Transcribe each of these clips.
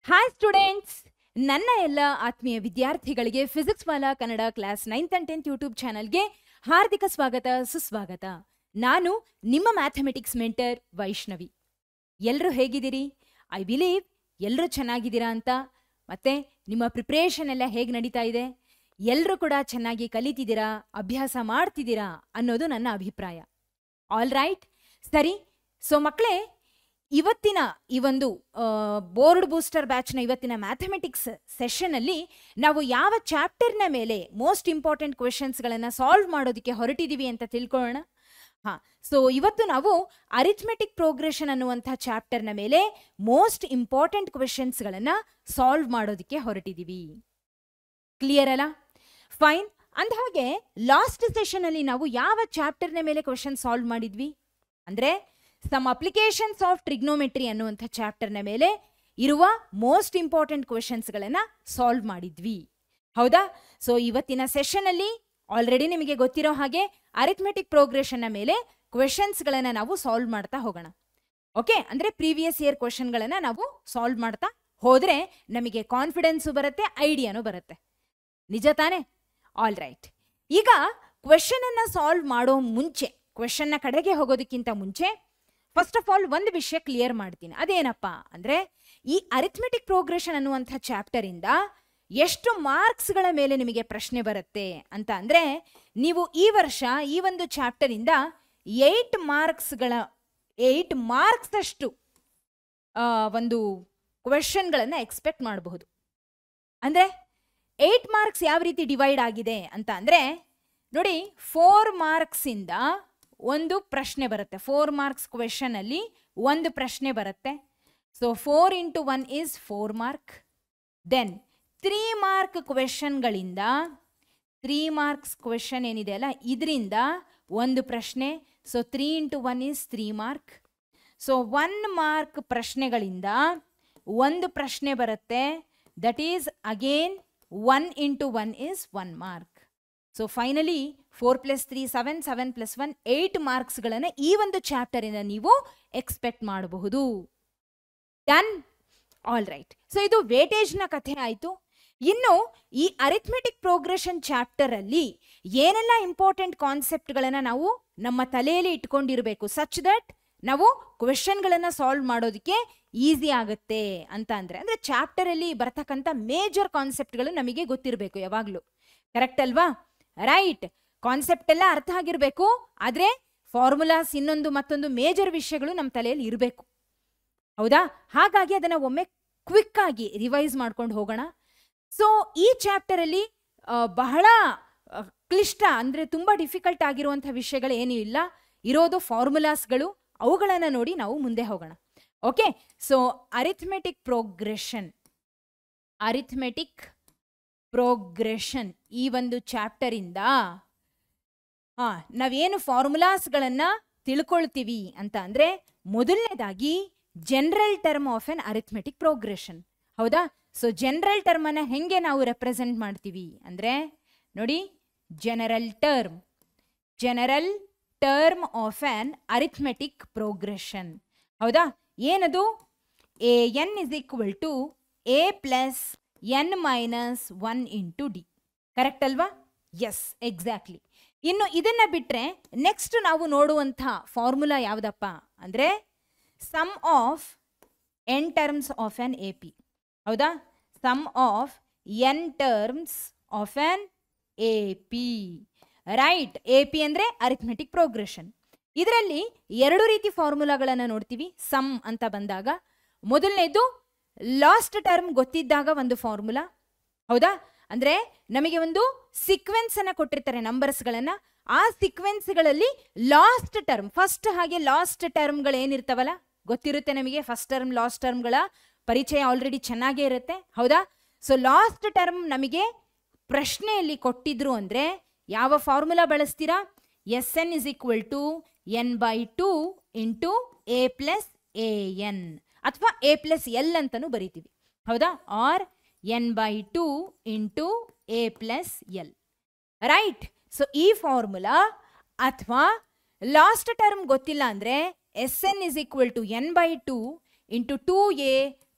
Hi students, ನನ್ನ ಎಲ್ಲ ಆತ್ಮೀಯ ವಿದ್ಯಾರ್ಥಿಗಳಿಗೆ physics Vala Kannada class 9th and 10th YouTube ಚಾನಲ್ಗೆ ಹಾರ್ದಿಕ ಸ್ವಾಗತ ಸುಸ್ವಾಗತ. ನಾನು ನಿಮ್ಮ ಮ್ಯಾಥಮೆಟಿಕ್ಸ್ ಮೆಂಟರ್ ವೈಷ್ಣವಿ. ಎಲ್ಲರೂ ಹೇಗಿದ್ದೀರಿ? ಐ ಬಿಲೀವ್ ಎಲ್ಲರೂ ಚೆನ್ನಾಗಿದ್ದೀರಾ ಅಂತ. ಮತ್ತೆ ನಿಮ್ಮ ಪ್ರಿಪ್ರೇಷನ್ ಎಲ್ಲ ಹೇಗೆ ನಡೀತಾ ಇದೆ? ಎಲ್ಲರೂ ಕೂಡ ಚೆನ್ನಾಗಿ ಕಲಿತಿದ್ದೀರಾ, ಅಭ್ಯಾಸ ಮಾಡ್ತಿದ್ದೀರಾ ಅನ್ನೋದು ನನ್ನ ಅಭಿಪ್ರಾಯ. ಆಲ್ ರೈಟ್, ಸರಿ. ಸೊ ಮಕ್ಕಳೇ, ಇವತ್ತಿನ ಈ ಒಂದು ಬೋರ್ಡ್ ಬೂಸ್ಟರ್ ಬ್ಯಾಚ್ನ ಇವತ್ತಿನ ಮ್ಯಾಥಮೆಟಿಕ್ಸ್ ಸೆಷನಲ್ಲಿ ನಾವು ಯಾವ ಚಾಪ್ಟರ್ನ ಮೇಲೆ ಮೋಸ್ಟ್ ಇಂಪಾರ್ಟೆಂಟ್ ಕ್ವೆಶನ್ಸ್ಗಳನ್ನು ಸಾಲ್ವ್ ಮಾಡೋದಕ್ಕೆ ಹೊರಟಿದ್ದೀವಿ ಅಂತ ತಿಳ್ಕೊಳ್ಳೋಣ. ಸೊ ಇವತ್ತು ನಾವು ಅರಿಥ್ಮೆಟಿಕ್ ಪ್ರೋಗ್ರೆಷನ್ ಅನ್ನುವಂಥ ಚಾಪ್ಟರ್ನ ಮೇಲೆ ಮೋಸ್ಟ್ ಇಂಪಾರ್ಟೆಂಟ್ ಕ್ವೆಶನ್ಸ್ಗಳನ್ನು ಸಾಲ್ವ್ ಮಾಡೋದಕ್ಕೆ ಹೊರಟಿದ್ದೀವಿ. ಕ್ಲಿಯರ್ ಅಲ್ಲ? ಫೈನ್. ಅಂದಹಾಗೆ ಲಾಸ್ಟ್ ಸೆಷನಲ್ಲಿ ನಾವು ಯಾವ ಚಾಪ್ಟರ್ನ ಮೇಲೆ ಕ್ವೆಶನ್ ಸಾಲ್ವ್ ಮಾಡಿದ್ವಿ ಅಂದರೆ ಸಮ್ ಅಪ್ಲಿಕೇಶನ್ಸ್ ಆಫ್ ಟ್ರಿಗ್ನೋಮೆಟ್ರಿ ಅನ್ನುವಂಥ ಚಾಪ್ಟರ್ನ ಮೇಲೆ ಇರುವ ಮೋಸ್ಟ್ ಇಂಪಾರ್ಟೆಂಟ್ ಕ್ವೆಶನ್ಸ್ಗಳನ್ನು ಸಾಲ್ವ್ ಮಾಡಿದ್ವಿ, ಹೌದಾ? ಸೊ ಇವತ್ತಿನ ಸೆಷನಲ್ಲಿ ಆಲ್ರೆಡಿ ನಿಮಗೆ ಗೊತ್ತಿರೋ ಹಾಗೆ ಅರಿಥ್ಮೆಟಿಕ್ ಪ್ರೋಗ್ರೆಷನ್ನ ಮೇಲೆ ಕ್ವೆಶನ್ಸ್ಗಳನ್ನು ನಾವು ಸಾಲ್ವ್ ಮಾಡ್ತಾ ಹೋಗೋಣ. ಓಕೆ, ಅಂದರೆ ಪ್ರೀವಿಯಸ್ ಇಯರ್ ಕ್ವೆಶನ್ಗಳನ್ನು ನಾವು ಸಾಲ್ವ್ ಮಾಡ್ತಾ ಹೋದರೆ ನಮಗೆ ಕಾನ್ಫಿಡೆನ್ಸು ಬರುತ್ತೆ, ಐಡಿಯಾನು ಬರುತ್ತೆ. ನಿಜ ತಾನೇ? All right. ಈಗ ಕ್ವೆಶನನ್ನು ಸಾಲ್ವ್ ಮಾಡೋ ಮುಂಚೆ, ಕ್ವೆಶನ್ನ ಕಡೆಗೆ ಹೋಗೋದಕ್ಕಿಂತ ಮುಂಚೆ ಫಸ್ಟ್ ಆಫ್ ಆಲ್ ಒಂದು ವಿಷಯ ಕ್ಲಿಯರ್ ಮಾಡ್ತೀನಿ. ಅದೇನಪ್ಪ ಅಂದರೆ ಈ ಅರಿಥ್ಮೆಟಿಕ್ ಪ್ರೋಗ್ರೆಷನ್ ಅನ್ನುವಂಥ ಚಾಪ್ಟರಿಂದ ಎಷ್ಟು ಮಾರ್ಕ್ಸ್ಗಳ ಮೇಲೆ ನಿಮಗೆ ಪ್ರಶ್ನೆ ಬರುತ್ತೆ ಅಂತ ಅಂದರೆ, ನೀವು ಈ ವರ್ಷ ಈ ಒಂದು ಚಾಪ್ಟರಿಂದ 8 ಮಾರ್ಕ್ಸ್ ಅಷ್ಟು ಒಂದು ಕ್ವೆಶನ್ಗಳನ್ನು ಎಕ್ಸ್ಪೆಕ್ಟ್ ಮಾಡಬಹುದು. ಅಂದರೆ 8 ಮಾರ್ಕ್ಸ್ ಯಾವ ರೀತಿ ಡಿವೈಡ್ ಆಗಿದೆ ಅಂತ ಅಂದರೆ, ನೋಡಿ, 4 ಮಾರ್ಕ್ಸಿಂದ ಒಂದು ಪ್ರಶ್ನೆ ಬರುತ್ತೆ. 4 ಮಾರ್ಕ್ಸ್ ಕ್ವೆಶನ್ ಅಲ್ಲಿ ಒಂದು ಪ್ರಶ್ನೆ ಬರುತ್ತೆ. So 4 into 1 is 4 mark. Then 3 mark ಕ್ವೆಶನ್ಗಳಿಂದ 3 ಮಾರ್ಕ್ಸ್ ಕ್ವೆಶನ್ ಏನಿದೆ ಅಲ್ಲ, ಇದರಿಂದ ಒಂದು ಪ್ರಶ್ನೆ. So 3 into 1 is 3 mark. So 1 mark ಪ್ರಶ್ನೆಗಳಿಂದ ಒಂದು ಪ್ರಶ್ನೆ ಬರುತ್ತೆ. That is again 1 into 1 is 1 mark. So finally 4 + 3 7, 7 + 1 8 ಮಾರ್ಕ್ಸ್ಗಳನ್ನು ಈ ಒಂದು ಚಾಪ್ಟರಿಂದ ನೀವು ಎಕ್ಸ್ಪೆಕ್ಟ್ ಮಾಡಬಹುದು. ಡನ್? All right. ಸೊ ಇದು ವೇಟೇಜ್ನ ಕಥೆ ಆಯಿತು. ಇನ್ನು ಈ ಅರಿಥ್ಮೆಟಿಕ್ ಪ್ರೋಗ್ರೆಷನ್ ಚಾಪ್ಟರಲ್ಲಿ ಏನೆಲ್ಲ ಇಂಪಾರ್ಟೆಂಟ್ ಕಾನ್ಸೆಪ್ಟ್ಗಳನ್ನು ನಾವು ನಮ್ಮ ತಲೆಯಲ್ಲಿ ಇಟ್ಕೊಂಡಿರಬೇಕು, ಸಚ್ ದಟ್ ನಾವು ಕ್ವೆಶನ್ಗಳನ್ನು ಸಾಲ್ವ್ ಮಾಡೋದಕ್ಕೆ ಈಸಿ ಆಗುತ್ತೆ ಅಂತ ಅಂದರೆ ಚಾಪ್ಟರಲ್ಲಿ ಬರ್ತಕ್ಕಂಥ ಮೇಜರ್ ಕಾನ್ಸೆಪ್ಟ್ಗಳು ನಮಗೆ ಗೊತ್ತಿರಬೇಕು ಯಾವಾಗಲೂ. ಕರೆಕ್ಟ್ ಅಲ್ವಾ? ರೈಟ್. ಕಾನ್ಸೆಪ್ಟ್ ಎಲ್ಲ ಅರ್ಥ ಆಗಿರಬೇಕು, ಆದರೆ ಫಾರ್ಮುಲಾಸ್ ಇನ್ನೊಂದು ಮತ್ತೊಂದು ಮೇಜರ್ ವಿಷಯಗಳು ನಮ್ಮ ತಲೆಯಲ್ಲಿ ಇರಬೇಕು, ಹೌದಾ? ಹಾಗಾಗಿ ಅದನ್ನು ಒಮ್ಮೆ ಕ್ವಿಕ್ ಆಗಿ ರಿವೈಸ್ ಮಾಡ್ಕೊಂಡು ಹೋಗೋಣ. ಸೊ ಈ ಚಾಪ್ಟರಲ್ಲಿ ಬಹಳ ಕ್ಲಿಷ್ಟ ಅಂದರೆ ತುಂಬ ಡಿಫಿಕಲ್ಟ್ ಆಗಿರುವಂಥ ವಿಷಯಗಳು ಏನೂ ಇಲ್ಲ, ಇರೋದು ಫಾರ್ಮುಲಾಸ್ಗಳು. ಅವುಗಳನ್ನು ನೋಡಿ ನಾವು ಮುಂದೆ ಹೋಗೋಣ. ಓಕೆ, ಸೊ ಅರಿಥ್ಮೆಟಿಕ್ ಪ್ರೋಗ್ರೆಷನ್ ಈ ಒಂದು ಚಾಪ್ಟರಿಂದ ನಾವೇನು ಫಾರ್ಮುಲಾಸ್ಗಳನ್ನು ತಿಳ್ಕೊಳ್ತೀವಿ ಅಂತ ಅಂದರೆ, ಮೊದಲನೇದಾಗಿ general term of N arithmetic progression, ಹೌದಾ? ಸೊ ಜನರಲ್ ಟರ್ಮನ್ನು ಹೆಂಗೆ ನಾವು ರೆಪ್ರೆಸೆಂಟ್ ಮಾಡ್ತೀವಿ ಅಂದರೆ, ನೋಡಿ, general term of N arithmetic progression, ಹೌದಾ? ಏನದು? an is equal to a plus n minus 1 into d. Correct ಅಲ್ವಾ? Yes, exactly. ಇನ್ನು ಇದನ್ನ ಬಿಟ್ಟರೆ ನೆಕ್ಸ್ಟ್ ನಾವು ನೋಡುವಂಥ ಫಾರ್ಮುಲಾ ಯಾವುದಪ್ಪ ಅಂದರೆ sum of n terms of an A P, ಹೌದಾ? Sum of n terms of an A P, right? A P ಅಂದರೆ ಅರಿಥ್ಮೆಟಿಕ್ ಪ್ರೋಗ್ರೆಷನ್. ಇದರಲ್ಲಿ 2 ರೀತಿ ಫಾರ್ಮುಲಾಗಳನ್ನು ನೋಡ್ತೀವಿ ಸಮ್ ಅಂತ ಬಂದಾಗ. ಮೊದಲನೇದು ಲಾಸ್ಟ್ ಟರ್ಮ್ ಗೊತ್ತಿದ್ದಾಗ ಒಂದು ಫಾರ್ಮುಲಾ, ಹೌದಾ? ಅಂದರೆ ನಮಗೆ ಒಂದು ಸೀಕ್ವೆನ್ಸ್ ಅನ್ನು ಕೊಟ್ಟಿರ್ತಾರೆ, ನಂಬರ್ಸ್ಗಳನ್ನು. ಆ ಸೀಕ್ವೆನ್ಸ್ಗಳಲ್ಲಿ ಲಾಸ್ಟ್ ಟರ್ಮ್, ಫಸ್ಟ್ ಹಾಗೆ ಲಾಸ್ಟ್ ಟರ್ಮ್ಗಳು ಏನಿರ್ತಾವಲ್ಲ ಗೊತ್ತಿರುತ್ತೆ ನಮಗೆ. ಫಸ್ಟ್ ಟರ್ಮ್ ಲಾಸ್ಟ್ ಟರ್ಮ್ಗಳ ಪರಿಚಯ ಆಲ್ರೆಡಿ ಚೆನ್ನಾಗೇ ಇರುತ್ತೆ, ಹೌದಾ? ಸೊ ಲಾಸ್ಟ್ ಟರ್ಮ್ ನಮಗೆ ಪ್ರಶ್ನೆಯಲ್ಲಿ ಕೊಟ್ಟಿದ್ರು ಅಂದರೆ ಯಾವ formula ಬಳಸ್ತೀರಾ? Sn is equal to n/2 into a plus an, ಅಥವಾ a plus l ಅಂತಲೂ ಬರೀತೀವಿ, ಹೌದಾ? Or n/2 into a plus l, right? So ಈ ಫಾರ್ಮುಲಾ, ಅಥವಾ ಲಾಸ್ಟ್ ಟರ್ಮ್ ಗೊತ್ತಿಲ್ಲ ಅಂದರೆ Sn is equal to n/2 into 2a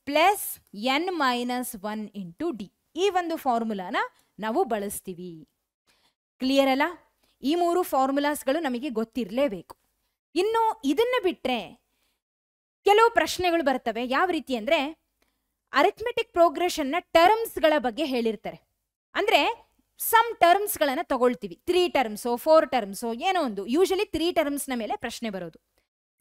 plus N minus 1 into d. ಈ ಒಂದು ಫಾರ್ಮುಲಾನ ನಾವು ಬಳಸ್ತೀವಿ. ಕ್ಲಿಯರ್ ಅಲ್ಲ? ಈ 3 ಫಾರ್ಮುಲಾಸ್ಗಳು ನಮಗೆ ಗೊತ್ತಿರಲೇಬೇಕು. ಇನ್ನು ಇದನ್ನು ಬಿಟ್ಟರೆ ಕೆಲವು ಪ್ರಶ್ನೆಗಳು ಬರ್ತವೆ. ಯಾವ ರೀತಿ ಅಂದರೆ, ಅರಿಥ್ಮೆಟಿಕ್ ಪ್ರೋಗ್ರೆಷನ್ನ ಟರ್ಮ್ಸ್ಗಳ ಬಗ್ಗೆ ಹೇಳಿರ್ತಾರೆ. ಅಂದರೆ ಸಮ್ ಟರ್ಮ್ಸ್ಗಳನ್ನು ತಗೊಳ್ತೀವಿ, 3 ಟರ್ಮ್ಸೋ 4 ಟರ್ಮ್ಸೋ ಏನೋ ಒಂದು, ಯೂಶಲಿ 3 ಟರ್ಮ್ಸ್ನ ಮೇಲೆ ಪ್ರಶ್ನೆ ಬರೋದು.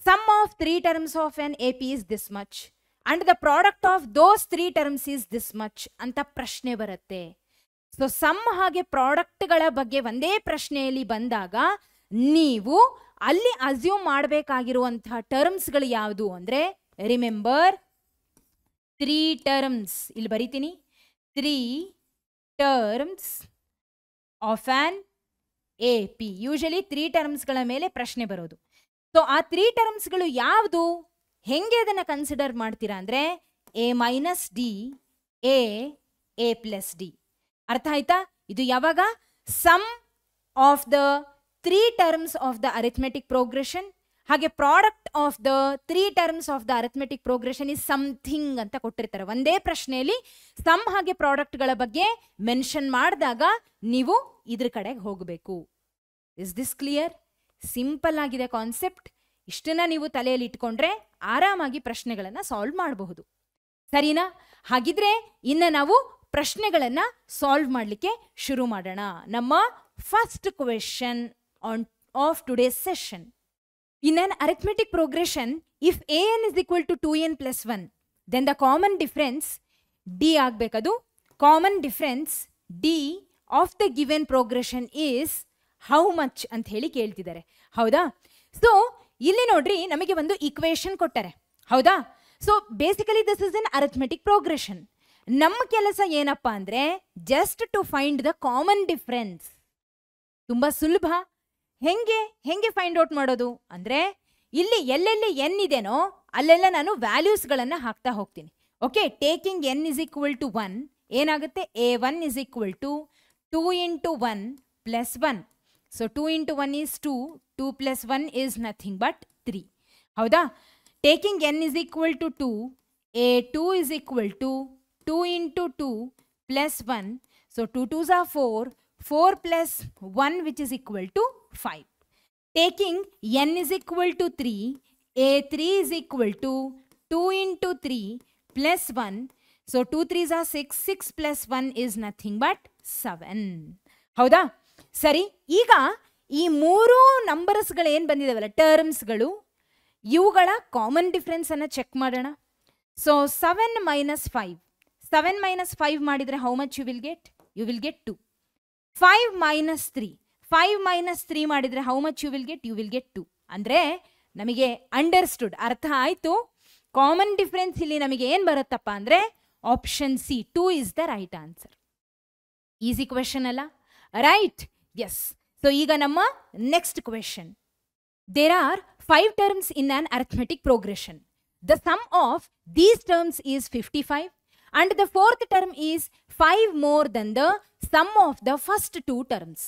Sum of 3 terms of an A P is this much and the product of those 3 terms is this much ಅಂತ ಪ್ರಶ್ನೆ ಬರುತ್ತೆ. ಸೊ ಸಮ್ ಹಾಗೆ ಪ್ರಾಡಕ್ಟ್ಗಳ ಬಗ್ಗೆ ಒಂದೇ ಪ್ರಶ್ನೆಯಲ್ಲಿ ಬಂದಾಗ ನೀವು ಅಲ್ಲಿ ಅಸ್ಯೂಮ್ ಮಾಡಬೇಕಾಗಿರುವಂತಹ ಟರ್ಮ್ಸ್ಗಳು ಯಾವುದು ಅಂದರೆ, ರಿಮೆಂಬರ್ 3 ಟರ್ಮ್ಸ್. ಇಲ್ಲಿ ಬರಿತೀನಿ, 3 terms of on A P. Usually 3 ಟರ್ಮ್ಸ್ಗಳ ಮೇಲೆ ಪ್ರಶ್ನೆ ಬರೋದು. ಸೊ ಆ 3 ಟರ್ಮ್ಸ್ಗಳು ಯಾವುದು, ಹೆಂಗೆ ಅದನ್ನು ಕನ್ಸಿಡರ್ ಮಾಡ್ತೀರಾ ಅಂದರೆ, A minus D, A plus D. ಅರ್ಥ ಆಯ್ತಾ? ಇದು ಯಾವಾಗ sum of the 3 terms of the arithmetic progression, ಹಾಗೆ product of the 3 terms of the arithmetic progression is something ಅಂತ ಕೊಟ್ಟಿರ್ತಾರೆ. ಒಂದೇ ಪ್ರಶ್ನೆಯಲ್ಲಿ ಸಮ್ ಹಾಗೆ ಪ್ರಾಡಕ್ಟ್ಗಳ ಬಗ್ಗೆ ಮೆನ್ಷನ್ ಮಾಡಿದಾಗ ನೀವು ಇದ್ರ ಕಡೆಗೆ ಹೋಗಬೇಕು. Is this clear? ಸಿಂಪಲ್ ಆಗಿದೆ ಕಾನ್ಸೆಪ್ಟ್. ಇಷ್ಟನ್ನ ನೀವು ತಲೆಯಲ್ಲಿ ಇಟ್ಕೊಂಡ್ರೆ ಆರಾಮಾಗಿ ಪ್ರಶ್ನೆಗಳನ್ನು ಸಾಲ್ವ್ ಮಾಡಬಹುದು. ಸರಿನಾ? ಹಾಗಿದ್ರೆ ಇನ್ನು ನಾವು ಪ್ರಶ್ನೆಗಳನ್ನು ಸಾಲ್ವ್ ಮಾಡಲಿಕ್ಕೆ ಶುರು ಮಾಡೋಣ. ನಮ್ಮ first question of today's session. In an arithmetic progression, if an is equal to 2n plus 1, then the common difference d ಆಗಬೇಕದು. Common difference d of the given progression is how much ಅಂತ ಹೇಳಿ ಕೇಳ್ತಿದ್ದಾರೆ. ಹೌದಾ? So ಇಲ್ಲಿ ನೋಡ್ರಿ, ನಮಗೆ ಒಂದು equation ಕೊಟ್ಟಾರೆ. ಹೌದಾ? So basically this is an arithmetic progression. ನಮ್ಮ ಕೆಲಸ ಏನಪ್ಪಾ ಅಂದ್ರೆ, just to find the common difference. ತುಂಬಾ ಸುಲಭ. ಹೆಂಗೆ ಫೈಂಡ್ ಔಟ್ ಮಾಡೋದು ಅಂದರೆ, ಇಲ್ಲಿ ಎಲ್ಲೆಲ್ಲಿ ಎನ್ ಇದೆನೋ ಅಲ್ಲೆಲ್ಲ ನಾನು ವ್ಯಾಲ್ಯೂಸ್ಗಳನ್ನು ಹಾಕ್ತಾ ಹೋಗ್ತೀನಿ. Okay, taking n is equal to 1 ಏನಾಗುತ್ತೆ, a1 is equal to 2 into 1 plus 1. So 2 into 1 is 2, 2 plus 1 is nothing but 3. ಹೌದಾ? Taking n is equal to 2, a2 is equal to 2 into 2 plus 1. So 2 2s are 4, 4 plus 1 which is equal to 5. Taking n is equal to 3, a3 is equal to 2 into 3 plus 1. So 2 3s are 6, 6 plus 1 is nothing but 7. ಹೌದಾ? ಸರಿ, ಈಗ ಈ 3 ನಂಬರ್ಸ್ಗಳು ಏನು ಬಂದಿದಾವಲ್ಲ, ಟರ್ಮ್ಸ್ಗಳು, ಇವುಗಳ common difference ಅನ್ನು check ಮಾಡೋಣ. ಸೊ 7 ಮೈನಸ್ 5, 7 ಮೈನಸ್ 5 ಮಾಡಿದರೆ how much you will get? You will get 2. 5 minus 3, 5 minus 3 ಮಾಡಿದರೆ how much you will get? You will get 2. ಅಂದರೆ ನಮಗೆ ಅಂಡರ್ಸ್ಟುಡ್, ಅರ್ಥ ಆಯಿತು. ಕಾಮನ್ ಡಿಫ್ರೆನ್ಸ್ ಇಲ್ಲಿ ನಮಗೆ ಏನು ಬರುತ್ತಪ್ಪ ಅಂದರೆ, option C, 2 is the right answer. Easy question ಅಲ್ಲ? ರೈಟ್? ಎಸ್. ಸೊ ಈಗ ನಮ್ಮ next question. There are 5 terms in an arithmetic progression. The sum of these terms is 55 and the fourth term is 5 more than the sum of the first 2 terms.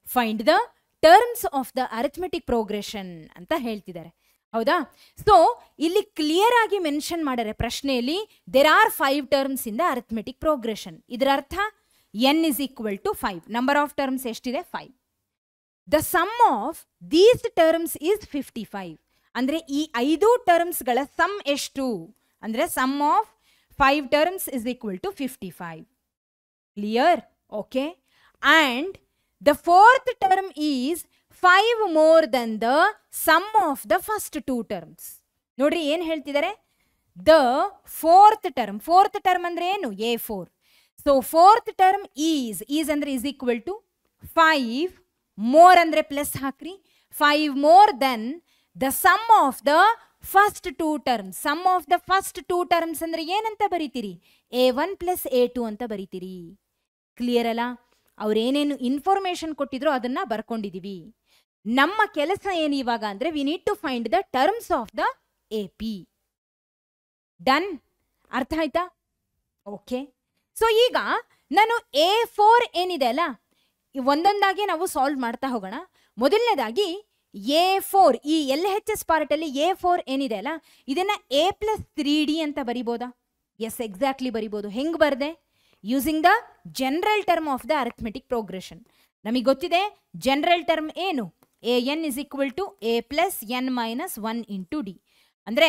Find the terms of the arithmetic progression ಅಂತ ಹೇಳ್ತಿದ್ದಾರೆ. ಹೌದಾ? So ಇಲ್ಲಿ clear ಆಗಿ mention ಮಾಡ್ಯಾರೆ ಪ್ರಶ್ನೆಯಲ್ಲಿ, there are 5 terms in the arithmetic progression. ಇದರ ಅರ್ಥ n is equal to 5. Number of terms ಎಷ್ಟಿದೆ? 5. The sum of these terms is 55. ಅಂದರೆ ಈ 5 ಟರ್ಮ್ಸ್ಗಳ ಸಮ್ ಎಷ್ಟು ಅಂದರೆ, sum of 5 terms is equal to 55. Clear? Okay. And the fourth term is 5 more than the sum of the first 2 terms. ನೋಡ್ರಿ ಏನು ಹೇಳ್ತಿದ್ದಾರೆ? The fourth term ಅಂದ್ರೆ ಏನು? a4. So fourth term is ಅಂದ್ರೆ is equal to 5 more ಅಂದ್ರೆ plus ಹಾಕ್ರಿ, 5 more than the sum of the first 2 terms. Sum of the first 2 terms ಅಂದ್ರೆ ಏನಂತ ಬರೀತೀರಿ? a1 ಪ್ಲಸ್ a2 ಅಂತ ಬರೀತೀರಿ. ಕ್ಲಿಯರ್ ಅಲ್ಲ? ಅವ್ರೇನೇನು ಇನ್ಫಾರ್ಮೇಶನ್ ಕೊಟ್ಟಿದ್ರು ಅದನ್ನ ಬರ್ಕೊಂಡಿದೀವಿ. ನಮ್ಮ ಕೆಲಸ ಏನು ಇವಾಗ ಅಂದ್ರೆ, we need to find the terms of the A P. Done? ಅರ್ಥ ಆಯ್ತಾ? ಓಕೆ. ಸೊ ಈಗ ನಾನು a4 ಏನಿದೆ ಅಲ್ಲ, ಒಂದೊಂದಾಗಿ ನಾವು ಸಾಲ್ವ್ ಮಾಡ್ತಾ ಹೋಗೋಣ. ಮೊದಲನೇದಾಗಿ a4, ಈ LHS ಪಾರ್ಟ್ ಅಲ್ಲಿ a4 ಏನಿದೆ ಅಲ್ಲ, ಇದನ್ನ a ಪ್ಲಸ್ 3d ಅಂತ ಬರಿಬೋದಾ? ಎಸ್, ಎಕ್ಸಾಕ್ಟ್ಲಿ ಬರಿಬೋದು. ಹೆಂಗೆ ಬರ್ದೆ? Using the general term of the arithmetic progression. ನಮಗೆ ಗೊತ್ತಿದೆ ಜನರಲ್ ಟರ್ಮ್ ಏನು? an is equal to a plus n minus 1 into D. ಅಂದರೆ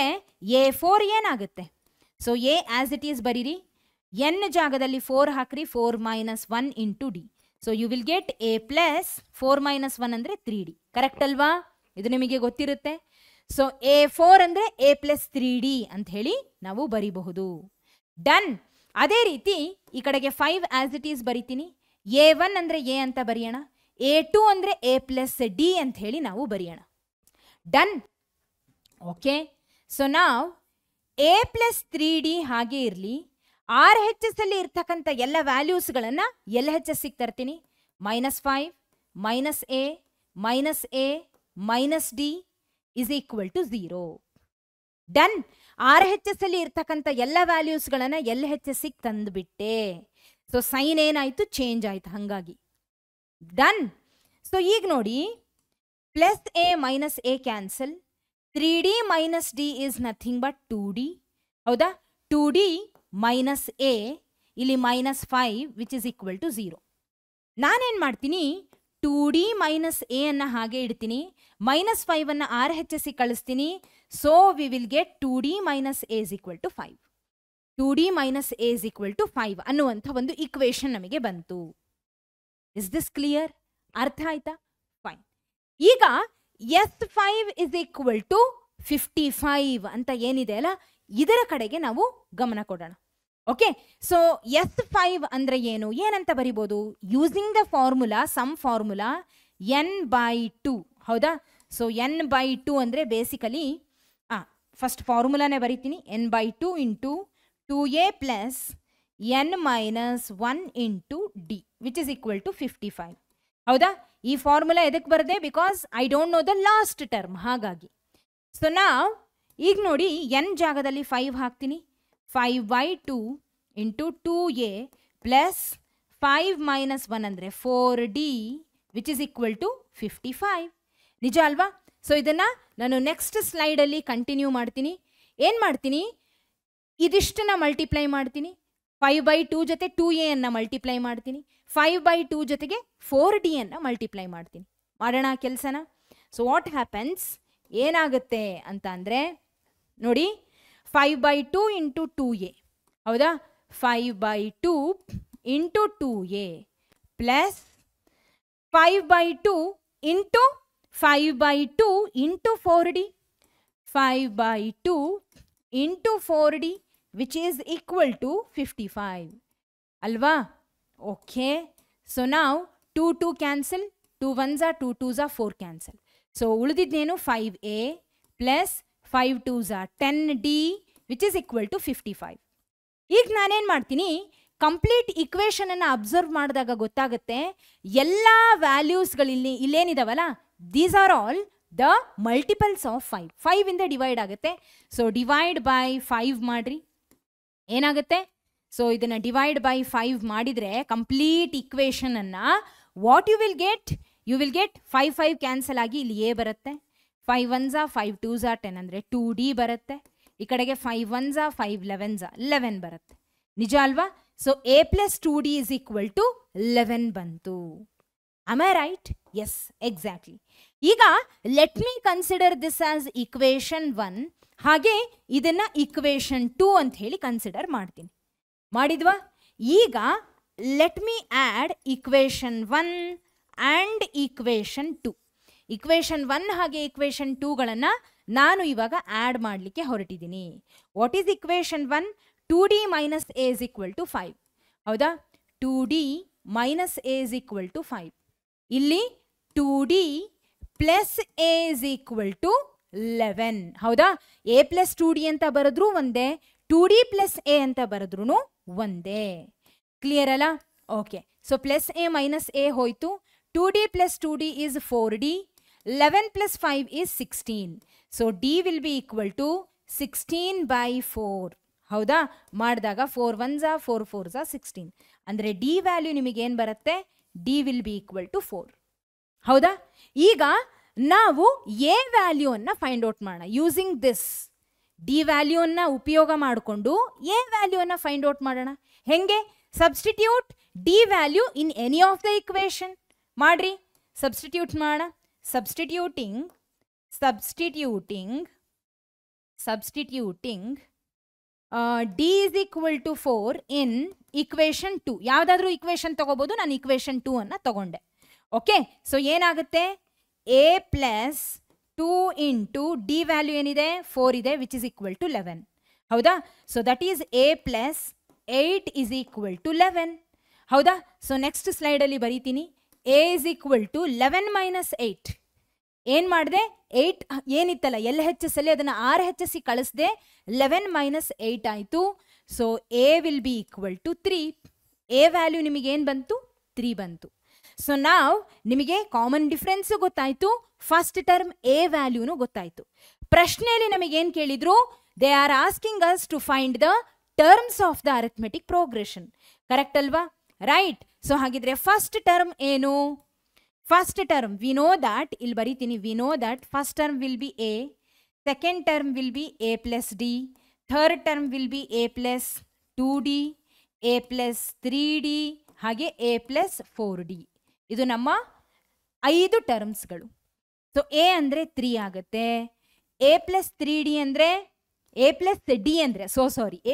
a4 ಏನಾಗುತ್ತೆ? So a as it is ಬರೀರಿ, n ಜಾಗದಲ್ಲಿ 4 ಹಾಕ್ರಿ, 4 minus 1 into d. So you will get a plus 4 minus 1 ಅಂದರೆ 3d. Correct ಅಲ್ವಾ? ಇದು ನಿಮಗೆ ಗೊತ್ತಿರುತ್ತೆ. ಸೊ a4 ಅಂದರೆ a ಪ್ಲಸ್ 3d ಅಂತ ಹೇಳಿ ನಾವು ಬರಿಬಹುದು. ಡನ್. ಅದೇ ರೀತಿ ಈ ಕಡೆಗೆ 5 ಆಸ್ ಇಟ್ ಈಸ್ ಬರಿತೀನಿ. a1 ಅಂದರೆ a ಅಂತ ಬರೆಯೋಣ, a2 ಅಂದರೆ a ಪ್ಲಸ್ ಡಿ ಅಂತ ಹೇಳಿ ನಾವು ಬರೆಯೋಣ. ಡನ್. ಓಕೆ, ಸೊ ನಾವು a ಪ್ಲಸ್ 3d ಹಾಗೆ ಇರಲಿ. ಆರ್ ಹೆಚ್ ಎಸ್ ಅಲ್ಲಿ ಇರ್ತಕ್ಕಂಥ ಎಲ್ಲ ವ್ಯಾಲ್ಯೂಸ್ಗಳನ್ನು ಎಲ್ ಹೆಚ್ ಎಸ್ಸಿಗೆ ತರ್ತೀನಿ. -5 -a -a -d is equal to 0. Done. R H S ಅಲ್ಲಿ ಇರ್ತಕ್ಕಂಥ ಎಲ್ಲ ವ್ಯಾಲ್ಯೂಸ್ಗಳನ್ನು ಎಲ್ ಹೆಚ್ ಎಸ್ಸಿಗೆ ತಂದುಬಿಟ್ಟೆ. ಸೊ ಸೈನ್ ಏನಾಯಿತು? ಚೇಂಜ್ ಆಯಿತು. ಹಾಗಾಗಿ ಡನ್. ಸೊ ಈಗ ನೋಡಿ, plus a minus a cancel, 3d minus d is nothing but 2d. ಹೌದಾ? 2d ಮೈನಸ್ a, ಇಲ್ಲಿ -5 ವಿಚ್ ಇಸ್ ಈಕ್ವಲ್ ಟು 0. ನಾನೇನು ಮಾಡ್ತೀನಿ? 2d ಮೈನಸ್ ಎ ಅನ್ನು ಹಾಗೆ ಇಡ್ತೀನಿ, -5 ಅನ್ನು ಆರ್ ಹೆಚ್ ಎಸ್ಸಿಗೆ ಕಳಿಸ್ತೀನಿ. So we will get 2d minus a is equal to 5. 2d minus a is equal to 5 ಅನ್ನುವಂಥ ಒಂದು ಈಕ್ವೇಶನ್ ನಮಗೆ ಬಂತು. Is this clear? ಅರ್ಥ ಆಯ್ತಾ? ಫೈನ್. ಈಗ S5 ಇಸ್ ಈಕ್ವಲ್ ಟು 55 ಅಂತ ಏನಿದೆ ಅಲ್ಲ, ಇದರ ಕಡೆಗೆ ನಾವು ಗಮನ ಕೊಡೋಣ. ಓಕೆ, ಸೊ S5 ಅಂದರೆ ಏನು? ಏನಂತ ಬರಿಬೋದು? Using the formula, sum formula n/2. ಹೌದಾ? ಸೊ n/2 ಅಂದರೆ ಬೇಸಿಕಲಿ ಫಸ್ಟ್ ಫಾರ್ಮುಲಾನೇ ಬರಿತೀನಿ. n/2 into 2a plus n minus 1 into d which is equal to 55. ಹೌದಾ? ಈ ಫಾರ್ಮುಲಾ ಎದಕ್ಕೆ ಬರದೆ? Because I don't know the last term, ಹಾಗಾಗಿ. ಸೊ ನಾವು ಈಗ ನೋಡಿ, n ಜಾಗದಲ್ಲಿ 5 ಹಾಕ್ತೀನಿ. 5/2 ಇಂಟು 2a ಪ್ಲಸ್ 5 ಮೈನಸ್ 1 ಅಂದರೆ 4d which is equal to 55. ನಿಜ ಅಲ್ವಾ? ಸೊ ಇದನ್ನು ನಾನು ನೆಕ್ಸ್ಟ್ ಸ್ಲೈಡಲ್ಲಿ ಕಂಟಿನ್ಯೂ ಮಾಡ್ತೀನಿ. ಏನು ಮಾಡ್ತೀನಿ? ಇದಿಷ್ಟನ್ನು ಮಲ್ಟಿಪ್ಲೈ ಮಾಡ್ತೀನಿ. 5/2 ಜೊತೆ 2a ಅನ್ನು ಮಲ್ಟಿಪ್ಲೈ ಮಾಡ್ತೀನಿ. 5/2 ಜೊತೆಗೆ 4d ಅನ್ನು ಮಲ್ಟಿಪ್ಲೈ ಮಾಡ್ತೀನಿ. ಮಾಡೋಣ ಕೆಲಸನ. ಸೊ ವಾಟ್ ಹ್ಯಾಪನ್ಸ್, ಏನಾಗುತ್ತೆ ಅಂತ ಅಂದರೆ ನೋಡಿ, 5/2 ಇಂಟು 2a. ಹೌದಾ? 5/2 into 2a plus 5/2 into 5/2 into 4d. 5/2 into 4d which is equal to 55 ಅಲ್ವಾ? ಓಕೆ, ಸೊ ನಾವು 2 cancel, 2 1s 2 2s 4 cancel. So ಉಳಿದಿದ್ದೇನು? 5a plus 5 2s 10d which is equal to 55. ಈಗ ನಾನೇನು ಮಾಡ್ತೀನಿ? ಕಂಪ್ಲೀಟ್ ಇಕ್ವೇಷನ್ ಅನ್ನು observe ಮಾಡಿದಾಗ ಗೊತ್ತಾಗುತ್ತೆ, ಎಲ್ಲ ವ್ಯಾಲ್ಯೂಸ್ಗಳಿಲ್ಲಿ ಇಲ್ಲೇನಿದಾವಲ್ಲ, these are all the multiples of 5. 5 ಇಂದ ಡಿವೈಡ್ ಆಗುತ್ತೆ. ಸೊ ಡಿವೈಡ್ ಬೈ 5 ಮಾಡ್ರಿ, ಏನಾಗುತ್ತೆ? ಸೊ ಇದನ್ನು ಡಿವೈಡ್ ಬೈ 5 ಮಾಡಿದರೆ ಕಂಪ್ಲೀಟ್ ಇಕ್ವೇಷನ್ ಅನ್ನು what you will get? You will get 5 5 cancel ಆಗಿ ಇಲ್ಲಿ a ಬರುತ್ತೆ. 5 1s 5 2s 10 ಅಂದರೆ 2d ಬರುತ್ತೆ. ಈ ಕಡೆಗೆ 5 1s 5 11s 11 ಬರುತ್ತೆ. ನಿಜ ಅಲ್ವಾ? So a plus 2d is equal to 11 ಬಂತು. Am I right? Yes, exactly. ಈಗ let me consider this as equation 1, ಹಾಗೆ ಇದನ್ನು ಇಕ್ವೇಷನ್ 2 ಅಂತ ಹೇಳಿ ಕನ್ಸಿಡರ್ ಮಾಡ್ತೀನಿ. ಮಾಡಿದ್ವಾ? ಈಗ let me add equation 1 and equation 2. Equation 1 ಹಾಗೆ ಇಕ್ವೇಷನ್ 2ಗಳನ್ನು ನಾನು ಇವಾಗ ಆ್ಯಡ್ ಮಾಡಲಿಕ್ಕೆ ಹೊರಟಿದ್ದೀನಿ. What is equation 1? 2d minus a is equal to 5. ಹೌದಾ? 2d minus a is equal to 5. ಇಲ್ಲಿ 2d plus a is equal to 11. ಹೌದಾ? a ಪ್ಲಸ್ 2d ಅಂತ ಬರೆದ್ರೂ ಒಂದೇ, 2d ಪ್ಲಸ್ a ಅಂತ ಬರೆದ್ರೂ ಒಂದೇ. ಕ್ಲಿಯರ್ ಅಲ್ಲ? Okay, so plus a minus a ಹೋಯ್ತು. 2d plus 2d is 4d. 11 plus 5 is 16. So d will be equal to 16/4. ಹೌದಾ? ಮಾಡಿದಾಗ 4 1s 4 4s 16. ಅಂದರೆ ಡಿ ವ್ಯಾಲ್ಯೂ ನಿಮಗೇನು ಬರುತ್ತೆ? D will be equal to 4. ಹೌದಾ? ಈಗ ನಾವು ಎ ವ್ಯಾಲ್ಯೂ ಅನ್ನು ಫೈಂಡ್ ಔಟ್ ಮಾಡೋಣ ಯೂಸಿಂಗ್ ದಿಸ್ ಡಿ ವ್ಯಾಲ್ಯೂನ ಉಪಯೋಗ ಮಾಡಿಕೊಂಡು ಎ ವ್ಯಾಲ್ಯೂನ ಫೈಂಡ್ ಔಟ್ ಮಾಡೋಣ. ಹೆಂಗೆ? Substitute d value in any of the equation ಮಾಡ್ರಿ. ಸಬ್ಸ್ಟಿಟ್ಯೂಟ್ ಮಾಡೋಣ. Substituting D is equal to 4 in equation 2. ಯಾವುದಾದ್ರೂ ಇಕ್ವೇಶನ್ ತಗೋಬಹುದು, ನಾನು ಇಕ್ವೇಶನ್ 2 ಅನ್ನು ತಗೊಂಡೆ. ಓಕೆ, ಸೊ ಏನಾಗುತ್ತೆ? A plus 2 into d value ಏನಿದೆ 4 ಇದೆ, ವಿಚ್ ಇಸ್ ಈಕ್ವಲ್ ಟು 11. ಹೌದಾ? So that is A plus 8 is equal to 11. ಹೌದಾ? ಸೊ ನೆಕ್ಸ್ಟ್ ಸ್ಲೈಡಲ್ಲಿ ಬರೀತೀನಿ. A is equal to 11 minus 8. ಏನು ಮಾಡಿದೆ? 8 ಏನಿತ್ತಲ್ಲ ಎಲ್ ಹೆಚ್ ಎಸ್ ಅಲ್ಲಿ ಅದನ್ನು ಆರ್ ಹೆಚ್ ಎಸ್ ಸಿ ಕಳಿಸಿದೆ. 11 ಮೈನಸ್ 8 ಆಯಿತು. So A will be equal to 3. A value ನಿಮಗೆ ಏನು ಬಂತು? 3 ಬಂತು. ಸೊ ನಾವು ನಿಮಗೆ ಕಾಮನ್ ಡಿಫ್ರೆನ್ಸು ಗೊತ್ತಾಯಿತು, ಫಸ್ಟ್ ಟರ್ಮ್ ಎ ವ್ಯಾಲ್ಯೂನು ಗೊತ್ತಾಯಿತು. ಪ್ರಶ್ನೆಯಲ್ಲಿ ನಮಗೇನು ಕೇಳಿದ್ರು? They are asking us to find the terms of the arithmetic progression. Correct ಅಲ್ವಾ? ರೈಟ್. ಸೊ ಹಾಗಿದ್ರೆ ಫಸ್ಟ್ ಟರ್ಮ್ ಏನು? First term we know that, ಇಲ್ಲಿ ಬರೀತೀನಿ, we know that first term will be A, second term will be A plus D, third term will be A plus 2d, A plus 3d, ಹಾಗೆ A plus 4d. ಇದು ನಮ್ಮ 5 ಟರ್ಮ್ಸ್ಗಳು. So A ಅಂದರೆ 3 ಆಗುತ್ತೆ. A plus 3d ಅಂದರೆ a plus d ಅಂದರೆ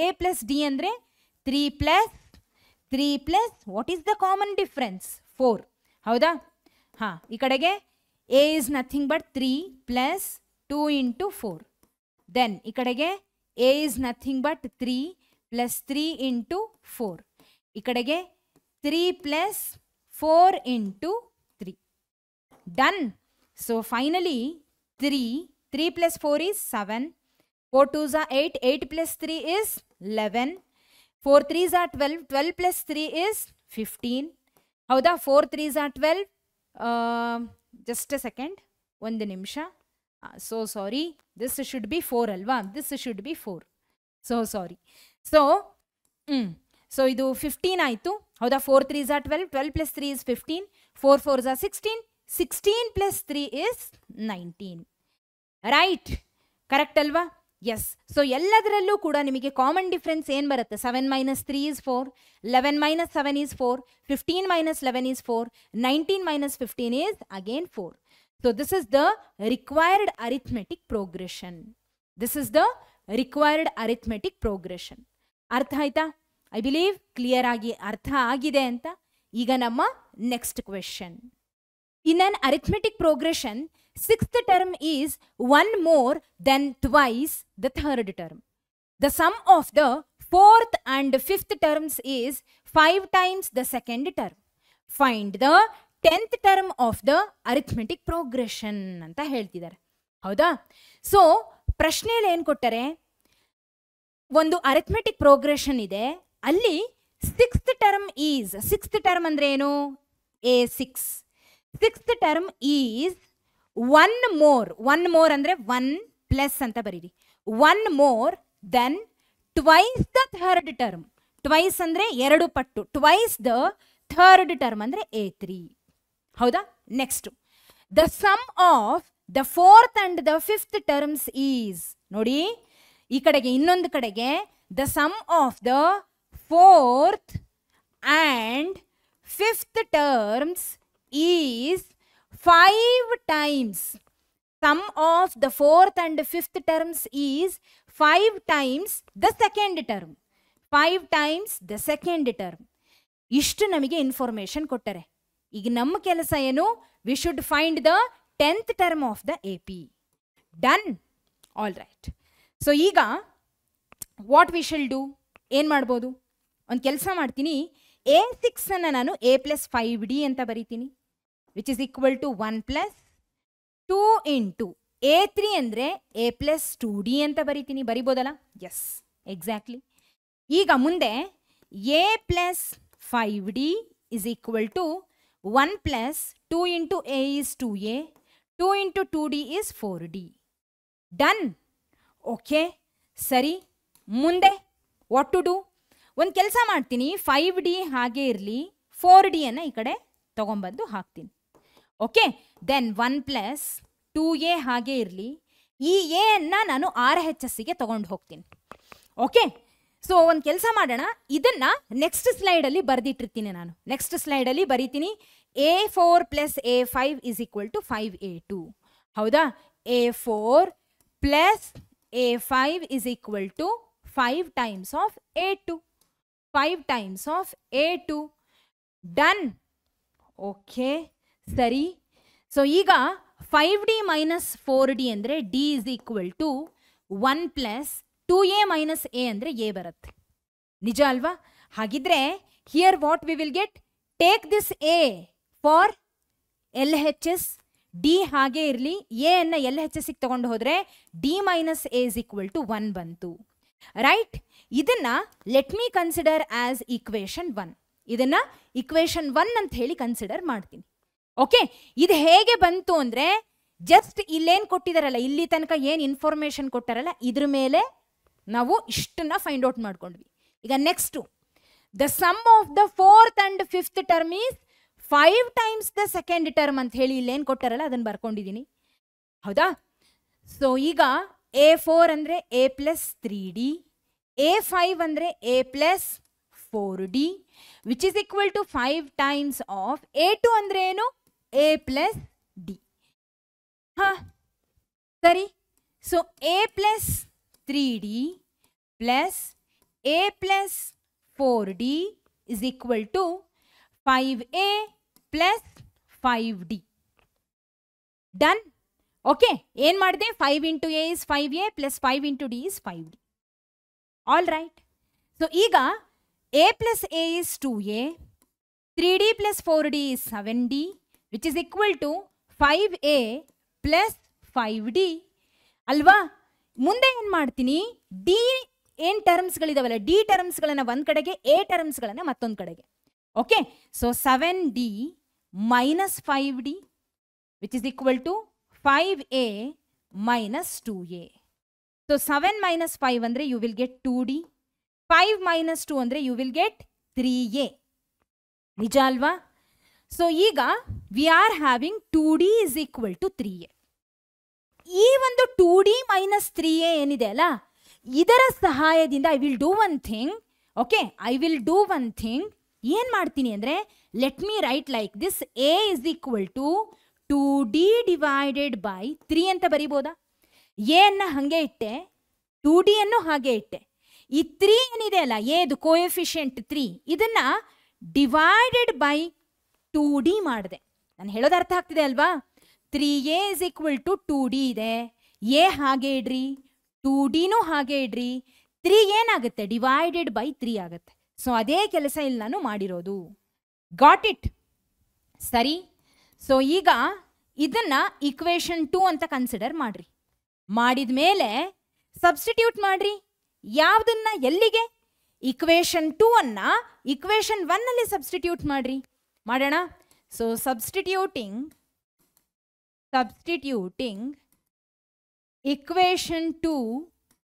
a plus d ಅಂದರೆ 3 plus what is the common difference? 4. ಹೌದಾ? ಹಾಂ, ಈ ಕಡೆಗೆ a is nothing but 3 plus 2 into 4. Then ಈ ಕಡೆಗೆ a is nothing but 3 plus 3 into 4. ಈ ಕಡೆಗೆ 3 plus 4 into 3. Done. So finally 3 plus 4 is 7, 4 2s are 8, 8 plus 3 is 11, 4 3s are 12, 12 plus 3 is 15. ಹೌದಾ? 4 3s are 12. Just a second, ಒಂದು ನಿಮಿಷ. So sorry, this should be 4 ಅಲ್ವಾ? This should be 4. So sorry. So ಇದು 15 ಆಯಿತು. ಹೌದಾ? 4 3s are 12, 12 plus 3 is 15, 4 4s are 16, 16 plus 3 is 19. Right? Correct ಅಲ್ವಾ? Yes. So ಎಲ್ಲದರಲ್ಲೂ ಕೂಡ ನಿಮಗೆ ಕಾಮನ್ ಡಿಫ್ರೆನ್ಸ್ ಏನು ಬರುತ್ತೆ? 7 minus 3 is 4, 11 minus 7 is 4, 15 minus 11 is 4, 19 minus 15 is again 4. So this is the required arithmetic progression. This is the required arithmetic progression. ಅರ್ಥ ಆಯ್ತಾ? I believe clear ಆಗಿ ಅರ್ಥ ಆಗಿದೆ ಅಂತ. ಈಗ ನಮ್ಮ next question. In an arithmetic progression, sixth term is 1 more than twice the third term. The sum of the fourth and fifth terms is 5 times the second term. Find the 10th term of the arithmetic progression ಅಂತ ಹೇಳ್ತಿದ್ದಾರೆ. ಹೌದಾ? So ಪ್ರಶ್ನೆಯಲ್ಲಿ ಏನು ಕೊಟ್ಟರೆ, ಒಂದು arithmetic progression ಇದೆ, ಅಲ್ಲಿ sixth term ಅಂದ್ರೆ ಏನು? A6. Sixth term is 1 more ಅಂದರೆ 1 ಪ್ಲಸ್ ಅಂತ ಬರೀರಿ. 1 more than twice the third term. Twice ಅಂದರೆ 2 ಪಟ್ಟು. ಟ್ವೈಸ್ ದ ಥರ್ಡ್ ಟರ್ಮ್ ಅಂದರೆ A3. ಹೌದಾ? Next, the sum of the fourth and the fifth terms is. ನೋಡಿ, ಈ ಕಡೆಗೆ ಇನ್ನೊಂದು ಕಡೆಗೆ the sum of the fourth and fifth terms is 5 times. Sum of the fourth and fifth terms is 5 times the second term. 5 times the second term. ಇಷ್ಟು ನಮಗೆ information ಕೊಟ್ಟರೆ. ಈಗ ನಮ್ಮ ಕೆಲಸ ಏನು? We should find the 10th term of the AP. Done? All right. So ಈಗ what we she'll do? ಏನು ಮಾಡ್ಬೋದು? ಒಂದು ಕೆಲಸ ಮಾಡ್ತೀನಿ. A6 ಅನ್ನು ನಾನು A plus 5D ಅಂತ ಬರೀತೀನಿ, which is equal to 1 plus 2 into A3 ಅಂದರೆ A plus 2D ಅಂತ ಬರೀತೀನಿ. ಬರಿಬೋದಲ್ಲ? Yes, exactly. ಈಗ ಮುಂದೆ A plus 5D is equal to 1 plus 2 into A is 2A, 2 into 2D is 4D. Done? Okay, ಸರಿ. ಮುಂದೆ ವಾಟ್ ಟು ಡೂ? ಒಂದು ಕೆಲಸ ಮಾಡ್ತೀನಿ. 5D ಹಾಗೆ ಇರಲಿ, 4D ಅನ್ನು ಈ ಕಡೆ ತಗೊಂಬಂದು ಹಾಕ್ತೀನಿ. ಓಕೆ, ದೆನ್ 1 plus 2A ಹಾಗೆ ಇರಲಿ, ಈ ಎ ಅನ್ನ ನಾನು RHS ಗೆ ತಗೊಂಡು ಹೋಗ್ತೀನಿ. ಓಕೆ, ಸೊ ಒಂದು ಕೆಲಸ ಮಾಡೋಣ, ಇದನ್ನ ನೆಕ್ಸ್ಟ್ ಸ್ಲೈಡಲ್ಲಿ ಬರೆದಿಟ್ಟಿರ್ತೀನಿ. ನಾನು ನೆಕ್ಸ್ಟ್ ಸ್ಲೈಡಲ್ಲಿ ಬರೀತೀನಿ A4 + A5 = 5A2. ಹೌದಾ? A4 + A5 = 5 times of A2. 5 times of A2. Done. Okay, ಸರಿ. ಸೊ ಈಗ 5D - 4D ಅಂದರೆ D = 1 + 2A - A ಅಂದರೆ A ಬರುತ್ತೆ. ನಿಜ ಅಲ್ವಾ? ಹಾಗಿದ್ರೆ here what we will get, take this A for LHS, D ಹಾಗೆ ಇರಲಿ, A ಅನ್ನ LHS ಗೆ ತಗೊಂಡು ಹೋದ್ರೆ D - A = 1 ಬಂತು. ರೈಟ್? ಇದನ್ನ let me consider as equation 1. ಇದನ್ನ ಈಕ್ವೇಶನ್ 1 ಅಂತ ಹೇಳಿ ಕನ್ಸಿಡರ್ ಮಾಡ್ತೀನಿ. ಓಕೆ, ಇದು ಹೇಗೆ ಬಂತು ಅಂದ್ರೆ ಜಸ್ಟ್ ಇಲ್ಲೇನು ಕೊಟ್ಟಿದಾರಲ್ಲ, ಇಲ್ಲಿ ತನಕ ಏನು ಇನ್ಫಾರ್ಮೇಶನ್ ಕೊಟ್ಟಾರಲ್ಲ, ಇದ್ರ ಮೇಲೆ ನಾವು ಇಷ್ಟನ್ನ ಫೈಂಡ್ ಔಟ್ ಮಾಡ್ಕೊಂಡ್ವಿ. ಈಗ next, the sum of the 4th and 5th term is 5 times the second term ಅಂತ ಹೇಳಿ ಇಲ್ಲೇನು ಕೊಟ್ಟಾರಲ್ಲ ಅದನ್ನು ಬರ್ಕೊಂಡಿದ್ದೀನಿ. ಹೌದಾ? ಸೊ ಈಗ A4 ಅಂದರೆ A + 3D, A5 ಅಂದರೆ A + 4D, which is equal to 5 times of A2 ಅಂದ್ರೆ ಏನು? A + D. ಹಾ, ಸರಿ. So A + 3D plus A plus 4D is equal to 5A plus 5D. Done? Okay. ಏನು ಮಾಡಿದೆ? 5 into A is 5A plus 5 into D is 5D. All right. So ಈಗ A plus A is 2A, 3D plus 4D is 7D, which is equal to 5A plus 5D. ಅಲ್ವಾ? ಮುಂದೆ ಏನು ಮಾಡ್ತೀನಿ, D ಏನು ಟರ್ಮ್ಸ್ಗಳಿದಾವಲ್ಲ, D ಟರ್ಮ್ಸ್ಗಳನ್ನು ಒಂದು ಕಡೆಗೆ, A ಟರ್ಮ್ಸ್ಗಳನ್ನು ಮತ್ತೊಂದು ಕಡೆಗೆ. Okay, so 7D - 5D which is equal to 5A - 2A. So 7 - 5 ಅಂದರೆ ಯು ವಿಲ್ ಗೆಟ್ 2D, 5 - 2 ಅಂದರೆ ಯು ವಿಲ್ ಗೆಟ್ 3A. ನಿಜ ಅಲ್ವಾ? ಸೊ ಈಗ we are having 2D is equal to 3A. ಈ ಒಂದು 2D - 3A ಏನಿದೆ ಅಲ್ಲ, ಇದರ ಸಹಾಯದಿಂದ I will do one thing. Okay, I will do one thing. ಏನು ಮಾಡ್ತೀನಿ ಅಂದರೆ, let me write like this. A is equal to 2D divided by 3 ಅಂತ ಬರಿಬೋದಾ? ಎ ಅನ್ನು ಹಾಗೆ ಇಟ್ಟೆ, 2D ಅನ್ನು ಹಾಗೆ ಇಟ್ಟೆ. ಈ 3 ಏನಿದೆ ಅಲ್ಲ, ಎದು ಕೋಎಫಿಷಿಯಂಟ್ 3, ಇದನ್ನ ಡಿವೈಡೆಡ್ ಬೈ 2D ಮಾಡಿದೆ. ನಾನು ಹೇಳೋದು ಅರ್ಥ ಆಗ್ತಿದೆ ಅಲ್ವಾ? 3A is equal to 2D ಇದೆ, A ಹಾಗೆ ಇಡ್ರಿ, 2Dನೂ ಹಾಗೆ ಇಡ್ರಿ, 3 ಏನಾಗುತ್ತೆ? ಡಿವೈಡೆಡ್ ಬೈ 3 ಆಗುತ್ತೆ. ಸೊ ಅದೇ ಕೆಲಸ ಇಲ್ಲಿ ನಾನು ಮಾಡಿರೋದು. Got it? ಸರಿ. ಸೊ ಈಗ ಇದನ್ನ ಈಕ್ವೇಶನ್ 2 ಅಂತ ಕನ್ಸಿಡರ್ ಮಾಡ್ರಿ. ಮಾಡಿದ ಮೇಲೆ ಸಬ್ಸ್ಟಿಟ್ಯೂಟ್ ಮಾಡ್ರಿ. ಯಾವುದನ್ನ ಎಲ್ಲಿಗೆ? ಈಕ್ವೇಶನ್ 2 ಅನ್ನ ಈಕ್ವೇಶನ್ 1 ಅಲ್ಲಿ ಸಬ್ಸ್ಟಿಟ್ಯೂಟ್ ಮಾಡ್ರಿ. ಮಾಡೋಣ. So substituting equation 2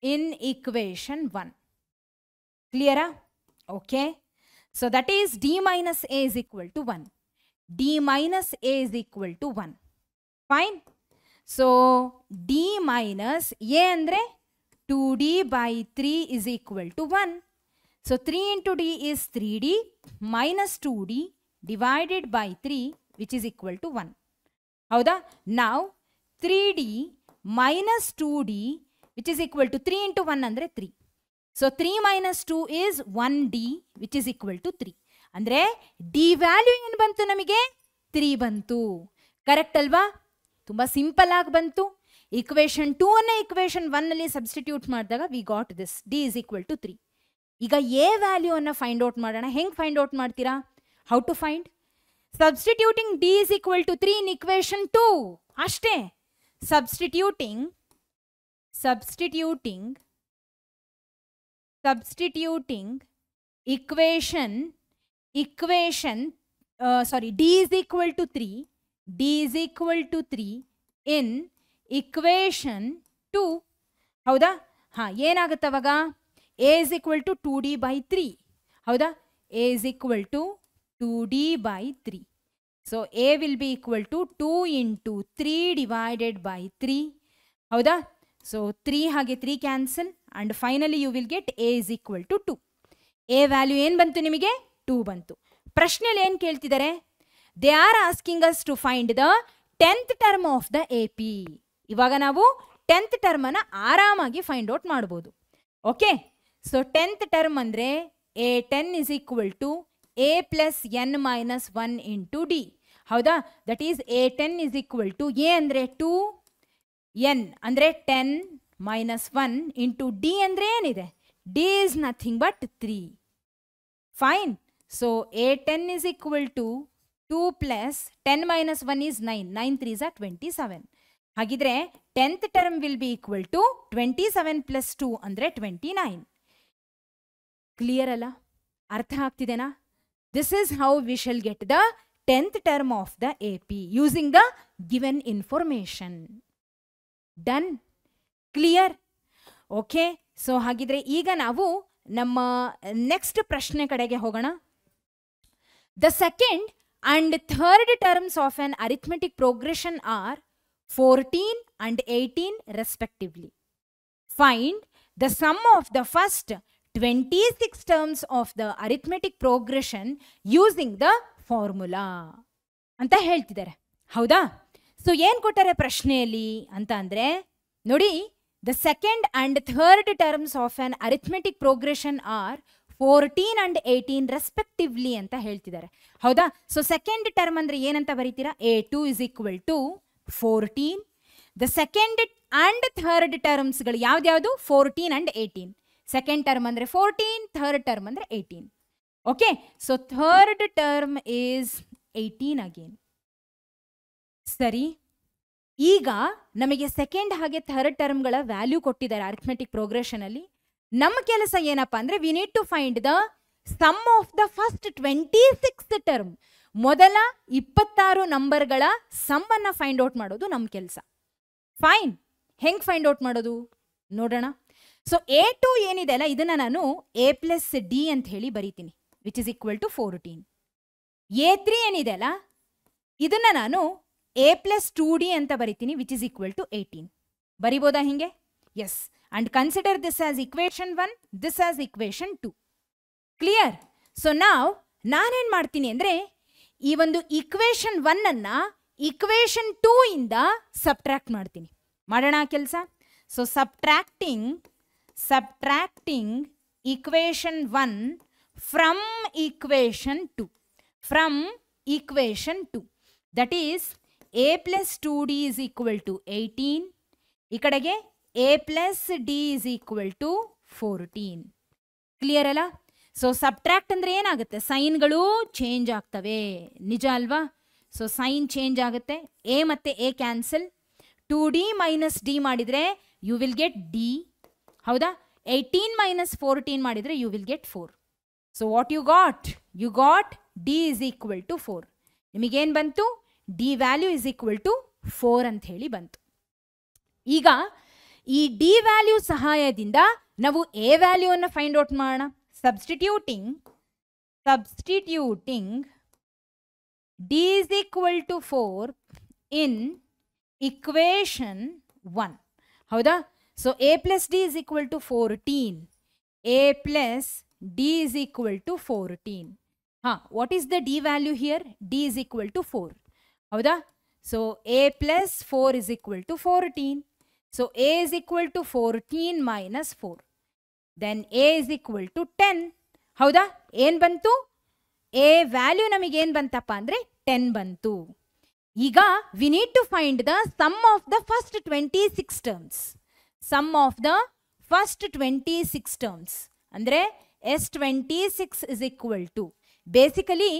in equation 1. Clear? Okay. So that is D minus A is equal to 1. D minus A is equal to 1. Fine. So D minus A andre 2D by 3 is equal to 1. So 3 into D is 3D minus 2D divided by 3, which is equal to 1. ಹೌದಾ? ನಾವು 3D minus 2D which is equal to 3 into 1 ಅಂದರೆ 3. So 3 minus 2 is 1D which is equal to 3. ಅಂದರೆ D value ಏನು ಬಂತು ನಮಗೆ? 3 ಬಂತು. Correct ಅಲ್ವಾ? ತುಂಬ ಸಿಂಪಲ್ ಆಗಿ ಬಂತು. ಈಕ್ವೇಶನ್ 2 ಅನ್ನ ಈಕ್ವೇಶನ್ 1 ಅಲ್ಲಿ ಸಬ್ಸ್ಟಿಟ್ಯೂಟ್ ಮಾಡಿದಾಗ we got this D is equal to 3. ಈಗ ಎ ವ್ಯಾಲ್ಯೂ ಅನ್ನ ಫೈಂಡ್ ಔಟ್ ಮಾಡೋಣ. ಹೆಂಗೆ ಫೈಂಡ್ ಔಟ್ ಮಾಡ್ತೀರಾ? How to find? Substituting D is equal to 3 in equation 2. ಅಷ್ಟೇ. Substituting D is equal to 3. D is equal to 3 in equation 2. ಹೌದಾ? ಹಾ, ಏನಾಗುತ್ತೆ ಅವಾಗ? A is equal to 2D by 3. ಹೌದಾ? A is equal to 2D by 3. So A will be equal to 2 into 3 divided by 3. ಹೌದಾ? So 3 ಹಾಗೆ 3 cancel and finally you will get A is equal to 2. A value ಏನು ಬಂತು ನಿಮಗೆ? 2 ಬಂತು. ಪ್ರಶ್ನೆಯಲ್ಲಿ ಏನು ಕೇಳ್ತಿದ್ದಾರೆ? They are asking us to find the 10th term of the A P. ಇವಾಗ ನಾವು 10th ಟರ್ಮ್ ಅನ್ನ ಆರಾಮಾಗಿ ಫೈಂಡ್ ಔಟ್ ಮಾಡ್ಬೋದು. ಓಕೆ, ಸೊ 10th ಟರ್ಮ್ ಅಂದರೆ A10 is equal to A plus N minus 1 into D. ಹೌದಾ? That is A10 is equal to A ಅಂದರೆ 2, N ಅಂದರೆ 10 minus 1 into D ಅಂದರೆ ಏನಿದೆ? D is nothing but 3. Fine. So A10 is equal to 2 plus 10 minus 1 is 9. 9 3s are 27. ಹಾಗಿದ್ರೆ 10th term will be equal to 27 plus 2 ಅಂದರೆ 29. Clear ಅಲ್ಲ? ಅರ್ಥ ಆಗ್ತಿದೆನಾ? This is how we shall get the 10th term of the AP using the given information. Done? Clear? Okay. So ಹಾಗಿದ್ರೆ ಈಗ ನಾವು ನಮ್ಮ next ಪ್ರಶ್ನೆ ಕಡೆಗೆ ಹೋಗೋಣ. The second and third terms of an arithmetic progression are 14 and 18 respectively. Find the sum of the first 26 terms of the arithmetic progression using the formula ಅಂತ ಹೇಳ್ತಿದ್ದಾರೆ. ಹೌದಾ? ಸೊ ಏನು ಕೊಟ್ಟಾರೆ ಪ್ರಶ್ನೆಯಲ್ಲಿ ಅಂತ ಅಂದರೆ ನೋಡಿ, the second and third terms of an arithmetic progression are 14 and 18 respectively ಅಂತ ಹೇಳ್ತಿದ್ದಾರೆ. ಹೌದಾ? ಸೊ ಸೆಕೆಂಡ್ ಟರ್ಮ್ ಅಂದರೆ ಏನಂತ ಬರೀತೀರಾ? A2 is equal to 14. The second and third ಟರ್ಮ್ಸ್ಗಳು ಯಾವ್ದ್ಯಾವುದು? 14 and 18. ಸೆಕೆಂಡ್ ಟರ್ಮ್ ಅಂದರೆ 14, ಥರ್ಡ್ ಟರ್ಮ್ ಅಂದರೆ 18. Okay, so third term is 18 again. ಸರಿ, ಈಗ ನಮಗೆ ಸೆಕೆಂಡ್ ಹಾಗೆ ಥರ್ಡ್ ಟರ್ಮ್ಗಳ ವ್ಯಾಲ್ಯೂ ಕೊಟ್ಟಿದ್ದಾರೆ ಅರಿಥ್ಮೆಟಿಕ್ ಪ್ರೋಗ್ರೆಷನ್ ಅಲ್ಲಿ. ನಮ್ಮ ಕೆಲಸ ಏನಪ್ಪಾ ಅಂದ್ರೆ we need to find the sum of the first 26th term. ಮೊದಲ 26 ನಂಬರ್ಗಳ ಸಮ್ ಅನ್ನ ಫೈಂಡ್ ಔಟ್ ಮಾಡೋದು ನಮ್ಮ ಕೆಲಸ. ಫೈನ್, ಹೆಂಗ್ ಫೈಂಡ್ ಔಟ್ ಮಾಡೋದು ನೋಡೋಣ. ಸೊ A2 ಏನಿದೆ ಅಲ್ಲ, ಇದನ್ನ ನಾನು A ಪ್ಲಸ್ ಡಿ ಅಂತ ಹೇಳಿ ಬರೀತೀನಿ, which is equal to 14. A3 ಏನಿದೆ ಅಲ್ಲ, ಇದನ್ನ ನಾನು A ಪ್ಲಸ್ 2D ಅಂತ ಬರಿತೀನಿ, ವಿಚ್ ಇಸ್ ಈಕ್ವಲ್ ಟು 18. ಬರಿಬೋದಾ ಹಿಂಗೆ? Yes. And consider this as equation 1, this as equation 2. Clear? So ನಾನೇನ್ ಮಾಡ್ತೀನಿ ಅಂದ್ರೆ ಈ ಒಂದು ಇಕ್ವೇಶನ್ 1 ಅನ್ನ ಇಕ್ವೇಶನ್ 2 ಇಂದ ಸಬ್ಟ್ರಾಕ್ಟ್ ಮಾಡ್ತೀನಿ. ಮಾಡೋಣ ಕೆಲಸ. So subtracting equation 1 from equation 2. From equation 2 that is A plus 2D is equal to 18. ಈ ಕಡೆಗೆ A plus D is equal to 14. Clear ಅಲ್ಲ? ಸೊ ಸಬ್ಟ್ರಾಕ್ಟ್ ಅಂದರೆ ಏನಾಗುತ್ತೆ? ಸೈನ್ಗಳು ಚೇಂಜ್ ಆಗ್ತವೆ, ನಿಜ ಅಲ್ವಾ? ಸೊ ಸೈನ್ ಚೇಂಜ್ ಆಗುತ್ತೆ. ಎ ಮತ್ತು A cancel. 2D minus D ಮಾಡಿದರೆ ಯು ವಿಲ್ ಗೆಟ್ ಡಿ. ಹೌದಾ? 18 ಮೈನಸ್ 14 ಮಾಡಿದರೆ you will get 4. So what you got D is equal to 4. ನಿಮಗೇನು ಬಂತು? D value is equal to 4 ಅಂತ ಹೇಳಿ ಬಂತು. ಈಗ ಈ ಡಿ ವ್ಯಾಲ್ಯೂ ಸಹಾಯದಿಂದ ನಾವು ಎ ವ್ಯಾಲ್ಯೂವನ್ನು ಫೈಂಡ್ ಔಟ್ ಮಾಡೋಣ. Substituting D is equal to 4 in equation 1. ಹೌದಾ? So A plus D is equal to 14. A plus D is equal to 14. What is the D value here? D is equal to 4. ಹೌದಾ? So A plus 4 is equal to 14. So A is equal to 14 minus 4. Then A is equal to 10. ಹೌದಾ? ಏನು ಬಂತು? A value ನಮಗೇನು ಬಂತಪ್ಪ ಅಂದರೆ 10 ಬಂತು. ಈಗ we need to find the sum of the first 26 terms. Sum of the first 26 terms ಅಂದರೆ S26 is equal to, basically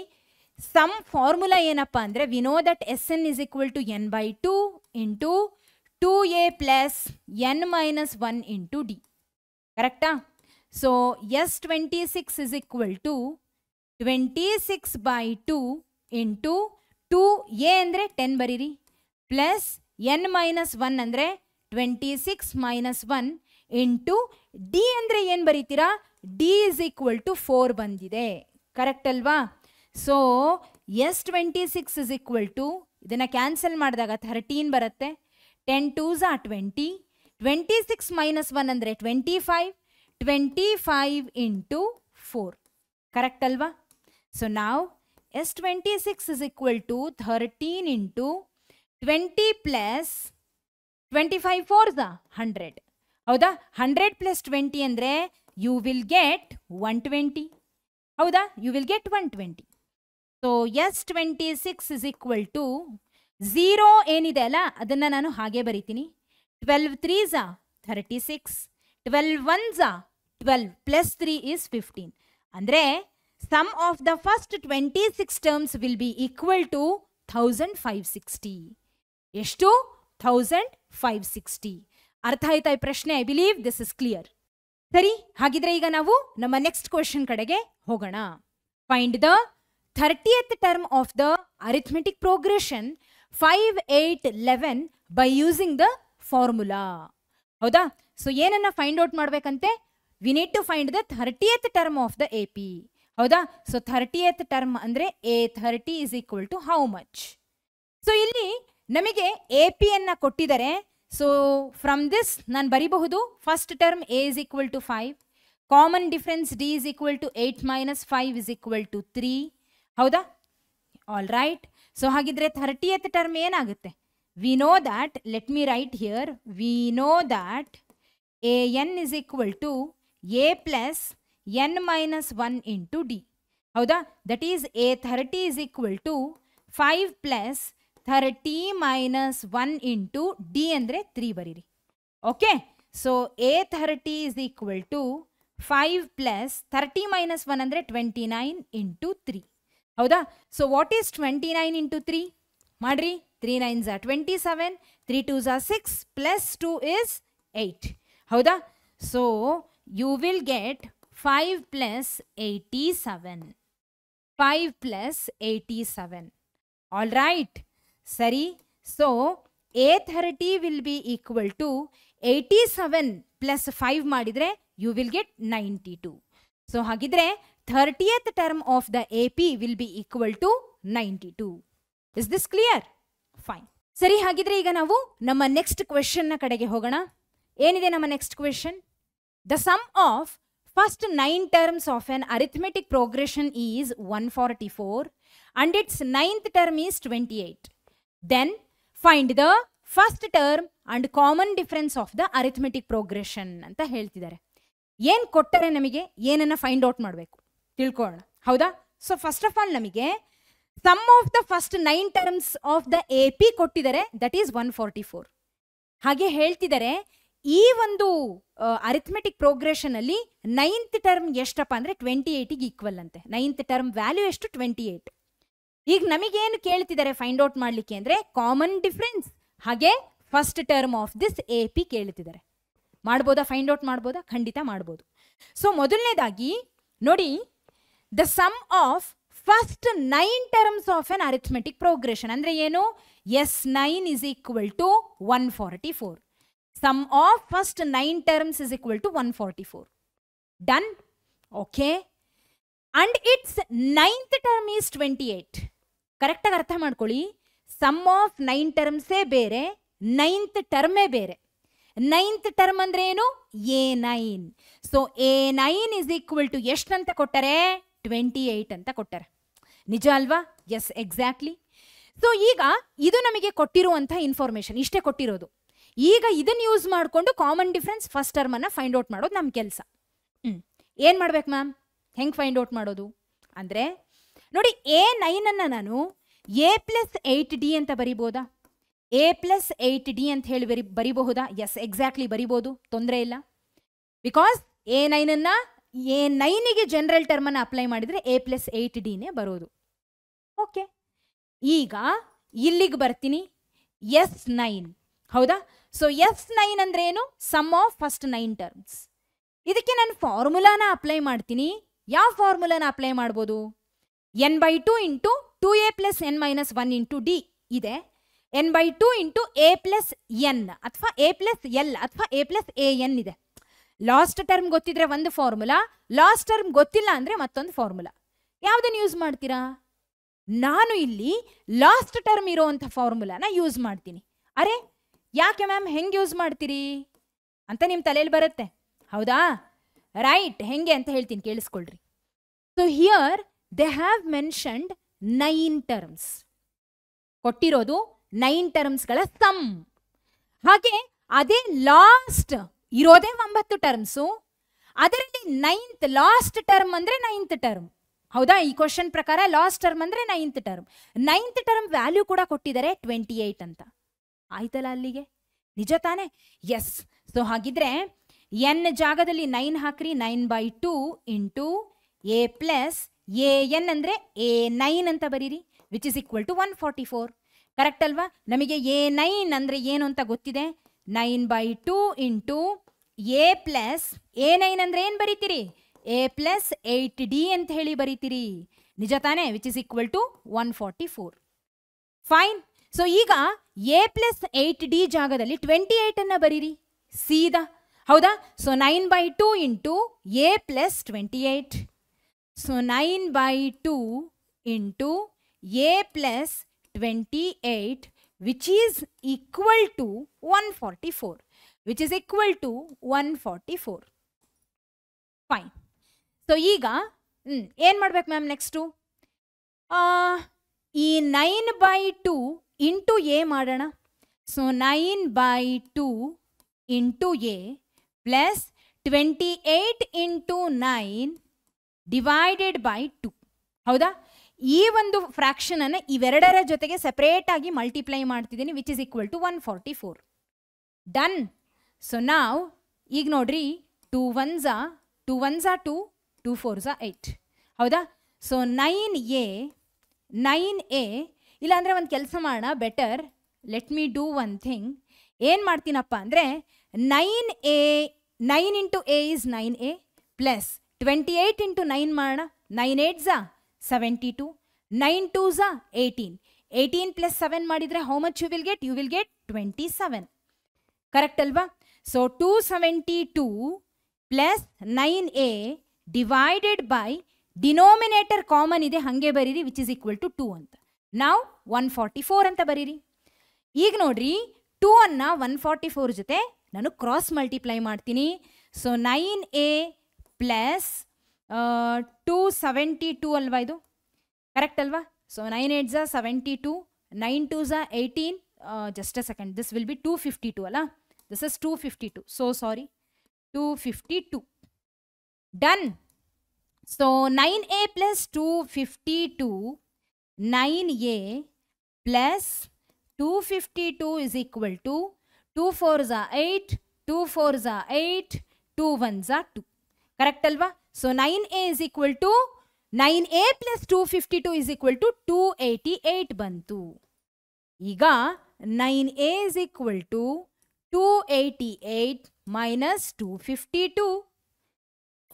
sum formula ಏನಪ್ಪ ಅಂದರೆ we know that Sn is equal to n by 2 into 2a plus n minus 1 into D. ಕರೆಕ್ಟಾ? So S26 is equal to 26 by 2 into 2a ಅಂದರೆ 10 ಬರೀರಿ, plus n minus 1 ಅಂದರೆ 26 minus 1 into D ಅಂದರೆ ಏನು ಬರೀತೀರಾ? D is equal to 4 ಬಂದಿದೆ. Correct ಅಲ್ವಾ? So S26 is equal to, ಇದನ್ನು ಕ್ಯಾನ್ಸಲ್ ಮಾಡಿದಾಗ 13 ಬರುತ್ತೆ. 10 2s are 20. 26 minus 1 ಅಂದರೆ 25. 25 into 4. ಕರೆಕ್ಟ್ ಅಲ್ವಾ? ಸೊ ನಾವು S26 is equal to 13 into 20 plus 25 4s 100. ಹೌದಾ? 100 plus 20 ಅಂದರೆ you will get 120. ಹೌದಾ? You will get 120. So S26 is equal to 0 ಏನಿದೆ ಅಲ್ಲ ಅದನ್ನು ನಾನು ಹಾಗೆ ಬರೀತೀನಿ. 12 3s 36. 12 1s 12 plus 3 is 15. ಅಂದರೆ sum of the first 26 terms will be equal to 1560. ಎಷ್ಟು? 1560. ಅರ್ಥ ಆಯ್ತಾ ಈ ಪ್ರಶ್ನೆ? I believe this is clear. ಸರಿ, ಹಾಗಿದ್ರೆ ಈಗ ನಾವು ನಮ್ಮ ನೆಕ್ಸ್ಟ್ ಕ್ವೆಶ್ಚನ್ ಕಡೆಗೆ ಹೋಗೋಣ. Find the 30th term of the arithmetic progression 5 8 11 by using the formula. ಹೌದಾ? ಸೊ ಏನನ್ನ ಫೈಂಡ್ ಔಟ್ ಮಾಡ್ಬೇಕಂತೆ? We need to find the 30th term of the AP. ಹೌದಾ? ಸೊ 30th term ಅಂದ್ರೆ A30 is equal to how much? So ಇಲ್ಲಿ ನಮಗೆ AP ಅನ್ನ ಕೊಟ್ಟಿದ್ದಾರೆ. So from this ನಾನು ಬರಿಬಹುದು. First term A is equal to 5. Common difference D is equal to 8 minus 5 is equal to 3. ಹೌದಾ? All right. So ಹಾಗಿದ್ರೆ 30th term ಏನಾಗುತ್ತೆ? We know that, let me write here, we know that an is equal to a plus n minus 1 into d. ಹೌದಾ? That is a30 is equal to 5 plus 30 minus 1 into d ಅಂದರೆ 3 ಬರೀರಿ. Okay? So a30 is equal to 5 plus 30 minus 1 ಅಂದರೆ 29 into 3. ಹೌದಾ? So what is 29 into 3? ಮಾಡ್ರಿ. 3 9s are 27, 3 2s are 6, plus 2 is 8. ಹೌದಾ? So you will get 5 plus 87. 5 plus 87. All right. ಸರಿ. So A30 will be equal to 87 plus 5 ಮಾಡಿದ್ರೆ you will get 92. So ಹಾಗಿದ್ರೆ 30th term of the AP will be equal to 92. Is this clear? Fine. ಸರಿ, ಹಾಗಿದ್ರೆ ಈಗ ನಾವು ನಮ್ಮ next question ನ ಕಡೆಗೆ ಹೋಗೋಣ. ಏನಿದೆ ನಮ್ಮ next question? The sum of first 9 terms of an arithmetic progression is 144 and its 9th term is 28. Then find the first term and common difference of the arithmetic progression ಅಂತ ಹೇಳ್ತಿದ್ದಾರೆ. ಏನ್ ಕೊಟ್ಟರೆ ನಮಗೆ ಏನನ್ನ ಫೈಂಡ್ ಔಟ್ ಮಾಡಬೇಕು ತಿಳ್ಕೊಳ್ಳೋಣ. ಹೌದಾ? So first of all ನಮಗೆ sum of the first 9 terms of the AP ಕೊಟ್ಟಿದ್ದಾರೆ, ದಟ್ ಈಸ್ 144. ಹಾಗೆ ಹೇಳ್ತಿದ್ದಾರೆ ಈ ಒಂದು ಅರಿಥಮೆಟಿಕ್ ಪ್ರೋಗ್ರೆಷನ್ ಅಲ್ಲಿ 9th term ಎಷ್ಟಪ್ಪ ಅಂದ್ರೆ 28 ಗೆ ಈಕ್ವಲ್ ಅಂತೆ. 9th term ವ್ಯಾಲ್ಯೂ ಎಷ್ಟು? 28. ಈಗ ನಮಗೇನು ಕೇಳ್ತಿದ್ದಾರೆ ಫೈಂಡ್ ಔಟ್ ಮಾಡ್ಲಿಕ್ಕೆ ಅಂದ್ರೆ ಕಾಮನ್ ಡಿಫರೆನ್ಸ್ ಹಾಗೆ first term of this AP ಕೇಳ್ತಿದ್ದಾರೆ. ಮಾಡ್ಬೋದಾ? ಫೈಂಡ್ ಔಟ್ ಮಾಡ್ಬೋದಾ? ಖಂಡಿತ ಮಾಡ್ಬೋದು. ಸೊ ಮೊದಲನೇದಾಗಿ ನೋಡಿ, the sum of first 9 terms of an arithmetic progression ಅಂದ್ರೆ ಏನು? S9 is equal to 144. Sum of first 9 terms is equal to 144. Done? Okay. And its 9th term is 28. Correct ಆಗಿ ಅರ್ಥ ಮಾಡ್ಕೊಳ್ಳಿ. ಸಮ್ ಆಫ್ 9 terms ಬೇರೆ, 9th term ಬೇರೆ. 9th term ಅಂದ್ರೆ ಏನು? A9. So A9 is equal to ಎಷ್ಟಂತ ಕೊಟ್ಟರೆ? 28 ಅಂತ ಕೊಟ್ಟಾರೆ. ನಿಜ ಅಲ್ವಾ? Yes, exactly. ಸೊ ಈಗ ಇದು ನಮಗೆ ಕೊಟ್ಟಿರುವಂತಹ ಇನ್ಫಾರ್ಮೇಶನ್ ಇಷ್ಟೇ ಕೊಟ್ಟಿರೋದು. ಈಗ ಇದನ್ನ ಯೂಸ್ ಮಾಡಿಕೊಂಡು ಕಾಮನ್ ಡಿಫರೆನ್ಸ್ ಫಸ್ಟ್ ಟರ್ಮ್ ಅನ್ನ ಫೈಂಡ್ ಔಟ್ ಮಾಡೋದು ನಮ್ಮ ಕೆಲಸ. ಏನ್ ಮಾಡ್ಬೇಕು ಮ್ಯಾಮ್? ಹೆಂಗ್ ಫೈಂಡ್ ಔಟ್ ಮಾಡೋದು ಅಂದ್ರೆ ನೋಡಿ, A9 ಅನ್ನ ನಾನು A+8D ಅಂತ ಬರಿಬೋದಾ? A+8D ಅಂತ ಹೇಳಿ ಬರಿಬಹುದಾ? ಎಸ್, ಎಕ್ಸಾಕ್ಟ್ಲಿ ಬರಿಬಹುದು, ತೊಂದರೆ ಇಲ್ಲ. ಬಿಕಾಸ್ A9 ಅನ್ನ A9ಗೆ ಜನರಲ್ ಟರ್ಮ್ ಅನ್ನ ಅಪ್ಲೈ ಮಾಡಿದ್ರೆ A+8Dನೇ ಬರೋದು. ಓಕೆ, ಈಗ ಇಲ್ಲಿಗೆ ಬರ್ತೀನಿ. S9 ಹೌದಾ? ಸೊ S9 ಅಂದ್ರೆ ಏನು? Sum of first 9 terms. ಇದಕ್ಕೆ ನಾನು ಫಾರ್ಮುಲಾನ ಅಪ್ಲೈ ಮಾಡ್ತೀನಿ. ಯಾವ ಫಾರ್ಮುಲಾನ ಅಪ್ಲೈ ಮಾಡ್ಬೋದು? n/2 into 2a plus n minus 1 into D ಇದೆ. n/2 into a plus N ಅಥವಾ a ಪ್ಲಸ್ ಎಲ್ ಅಥವಾ a ಪ್ಲಸ್ ಎ ಎನ್ ಇದೆ. ಲಾಸ್ಟ್ ಟರ್ಮ್ ಗೊತ್ತಿದ್ರೆ ಒಂದು ಫಾರ್ಮುಲಾ, ಲಾಸ್ಟ್ ಟರ್ಮ್ ಗೊತ್ತಿಲ್ಲ ಅಂದ್ರೆ ಮತ್ತೊಂದು ಫಾರ್ಮುಲಾ. ಯಾವುದನ್ನು ಯೂಸ್ ಮಾಡ್ತೀರಾ? ನಾನು ಇಲ್ಲಿ ಲಾಸ್ಟ್ ಟರ್ಮ್ ಇರೋವಂಥ ಫಾರ್ಮುಲಾನ ಯೂಸ್ ಮಾಡ್ತೀನಿ. ಅರೆ ಯಾಕೆ ಮ್ಯಾಮ್ ಹೆಂಗೆ ಯೂಸ್ ಮಾಡ್ತೀರಿ? ಅಂತ ನಿಮ್ಮ ತಲೆಯಲ್ಲಿ ಬರುತ್ತೆ. ಹೌದಾ? ರೈಟ್. ಹೆಂಗೆ ಅಂತ ಹೇಳ್ತೀನಿ, ಕೇಳಿಸ್ಕೊಳ್ರಿ. So here they have mentioned 9 terms. ಕೊಟ್ಟಿರೋದು 9 ಟರ್ಮ್ಸ್ಗಳ ಸಮ್. ಹಾಗೆ ಅದೇ ಲಾಸ್ಟ್ ಇರೋದೇ 9 ಟರ್ಮ್ಸು. ಅದರಲ್ಲಿ 9th ಲಾಸ್ಟ್ ಟರ್ಮ್ ಅಂದ್ರೆ 9th ಟರ್ಮ್. ಹೌದಾ? ಈ ಕ್ವಶನ್ ಪ್ರಕಾರ ಲಾಸ್ಟ್ ಟರ್ಮ್ ಅಂದ್ರೆ 9th term. 9th term value ಕೂಡ ಕೊಟ್ಟಿದ್ದಾರೆ 28 ಅಂತ. ಆಯ್ತಲ್ಲ ಅಲ್ಲಿಗೆ? ನಿಜ ತಾನೆ? ಎಸ್. ಸೊ ಹಾಗಿದ್ರೆ ಎನ್ ಜಾಗದಲ್ಲಿ 9 ಹಾಕ್ರಿ. 9/2 into A plus A N ಅಂದರೆ A9 ಅಂತ ಬರೀರಿ, which is equal to 144. Correct ಅಲ್ವಾ? ನಮಗೆ A9 ಅಂದರೆ ಏನು ಅಂತ ಗೊತ್ತಿದೆ. 9/2 ಇಂಟು ಎ ಪ್ಲಸ್ A9 ಅಂದರೆ ಏನು ಬರೀತೀರಿ? ಎ ಪ್ಲಸ್ 8D ಅಂತ ಹೇಳಿ ಬರೀತೀರಿ. ನಿಜ ತಾನೆ? Which is equal to 144. Fine. So ಈಗ ಎ ಪ್ಲಸ್ 8D ಜಾಗದಲ್ಲಿ 28 ಅನ್ನ ಬರೀರಿ ಸೀದಾ. ಹೌದಾ? So 9/2 into A plus 28. So 9/2 into A plus 28 which is equal to 144. Which is equal to 144. Fine. So ಈಗ ಏನು ಮಾಡ್ಬೇಕು ಮ್ಯಾಮ್ ನೆಕ್ಸ್ಟು? ಈ 9/2 ಇಂಟು ಎ ಮಾಡೋಣ. So 9/2 into A plus 28 into 9 divided by 2. ಹೌದಾ? ಈ ಒಂದು ಫ್ರಾಕ್ಷನ್ ಅನ್ನು ಇವೆರಡರ ಜೊತೆಗೆ ಸೆಪರೇಟ್ ಆಗಿ ಮಲ್ಟಿಪ್ಲೈ ಮಾಡ್ತಿದ್ದೀನಿ, which is equal to 144. Done. So ನಾವು ಈಗ ನೋಡ್ರಿ, 2 1s 2 2 4s 8. ಹೌದಾ? ಸೊ 9A ಇಲ್ಲಾಂದರೆ ಒಂದು ಕೆಲಸ ಮಾಡೋಣ, better let me do one thing. ಏನು ಮಾಡ್ತೀನಪ್ಪ ಅಂದರೆ 9 into A is 9A plus 28 into 9 ಮಾಡೋಣ. 9 8s 72, 9 2s 18. 18 ಪ್ಲಸ್ 7 ಮಾಡಿದರೆ how much you will get? You will get 27. Correct ಅಲ್ವಾ? So 272 plus 9A divided by denominator common ಇದೆ, ಹಾಗೆ ಬರೀರಿ, which is equal to 2 ಅಂತ. ನಾವು 144 ಅಂತ ಬರೀರಿ. ಈಗ ನೋಡ್ರಿ, 2 ಅನ್ನು 144 ಜೊತೆ ನಾನು ಕ್ರಾಸ್ ಮಲ್ಟಿಪ್ಲೈ ಮಾಡ್ತೀನಿ. ಸೊ 9A ಪ್ಲಸ್ 272 ಅಲ್ವಾ ಇದು? ಕರೆಕ್ಟ್ ಅಲ್ವಾ? So 9 8s 72, 9 2s 18. Just a second, this will be 252 ಅಲ್ಲ? This is 252. So sorry, 252. Done. So 9A plus 252, 9A plus 252 is equal to 2 4s 8, 2 4s 8, 2 1s 2. Correct ಅಲ್ವಾ? So 9A is equal to 9A plus 252 is equal to 288 ಬಂತು. ಈಗ 9A is equal to 288 minus 252.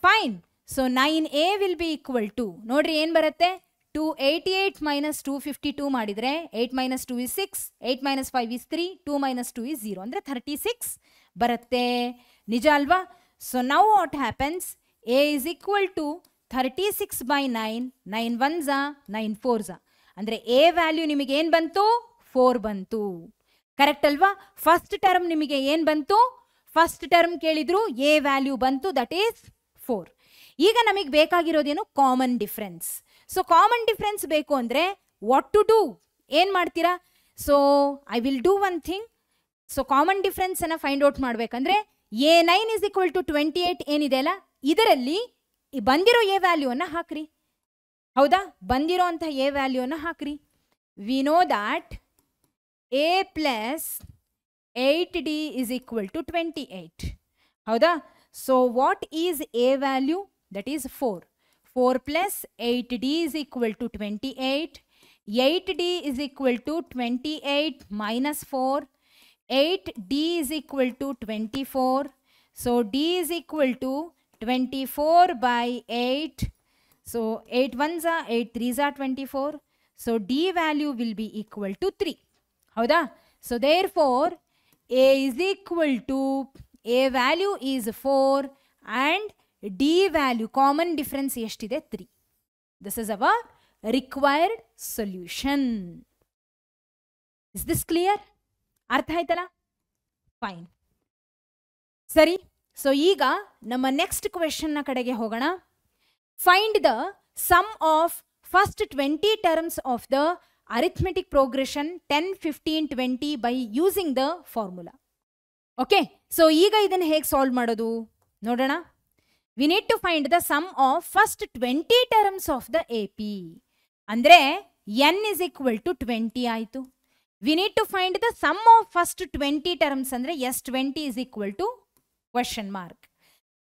Fine. So 9A will be equal to, ನೋಡ್ರಿ ಏನು ಬರುತ್ತೆ? 288 minus 252 ಮಾಡಿದರೆ 8 minus 2 is 6, 8 minus 5 is 3, 2 minus 2 is 0 ಅಂದರೆ 36 ಬರುತ್ತೆ. ನಿಜ ಅಲ್ವಾ? So now what happens? A is equal to 36 by 9, 9 1s 9 4s ಅಂದರೆ A ವ್ಯಾಲ್ಯೂ ನಿಮಗೆ ಏನು ಬಂತು? 4 ಬಂತು. ಕರೆಕ್ಟ್ ಅಲ್ವಾ? ಫಸ್ಟ್ ಟರ್ಮ್ ನಿಮಗೆ ಏನು ಬಂತು? ಫಸ್ಟ್ ಟರ್ಮ್ ಕೇಳಿದ್ರು, A ವ್ಯಾಲ್ಯೂ ಬಂತು, ದಟ್ ಈಸ್ 4. ಈಗ ನಮಗೆ ಬೇಕಾಗಿರೋದೇನು? Common difference. So common difference ಬೇಕು ಅಂದರೆ ವಾಟ್ ಟು ಡೂ? ಏನು ಮಾಡ್ತೀರಾ? So I will do one thing. So common difference ಅನ್ನು ಫೈಂಡ್ ಔಟ್ ಮಾಡಬೇಕಂದ್ರೆ A9 is equal to 28 ಏನಿದೆ ಅಲ್ಲ, ಇದರಲ್ಲಿ ಬಂದಿರೋ ಎ ವ್ಯಾಲ್ಯೂವನ್ನು ಹಾಕ್ರಿ. ಹೌದಾ? ಬಂದಿರೋ ಅಂಥ ಎ ವ್ಯಾಲ್ಯೂವನ್ನು ಹಾಕ್ರಿ. V know that A plus 8D is equal to 28. ಹೌದಾ? So what is A value? That is 4. 4 plus 8D is equal to 28. 8D is equal to 28 minus 4. 8D is equal to 24. So D is equal to 24 by 8. So 8 1s 8 3s 24. So D value will be equal to 3. ಹೌದಾ? So therefore A is equal to, A value is 4 and D value common difference ಎಷ್ಟಿದೆ? 3. This is our required solution. Is this clear? ಅರ್ಥ ಆಯ್ತಲ್ಲ? Fine. ಸರಿ, ಸೊ ಈಗ ನಮ್ಮ next ಕ್ವೆಶನ್ನ ಕಡೆಗೆ ಹೋಗೋಣ. Find the sum of first 20 terms of the arithmetic progression 10, 15, 20 by using the formula. Okay, so ಈಗ ಇದನ್ನು ಹೇಗೆ ಸಾಲ್ವ್ ಮಾಡೋದು ನೋಡೋಣ. We need to find the sum of first 20 terms of the A P. ಅಂದರೆ N is equal to 20 ಆಯಿತು. We need to find the sum of first 20 terms ಅಂದರೆ S 20 is equal to question mark.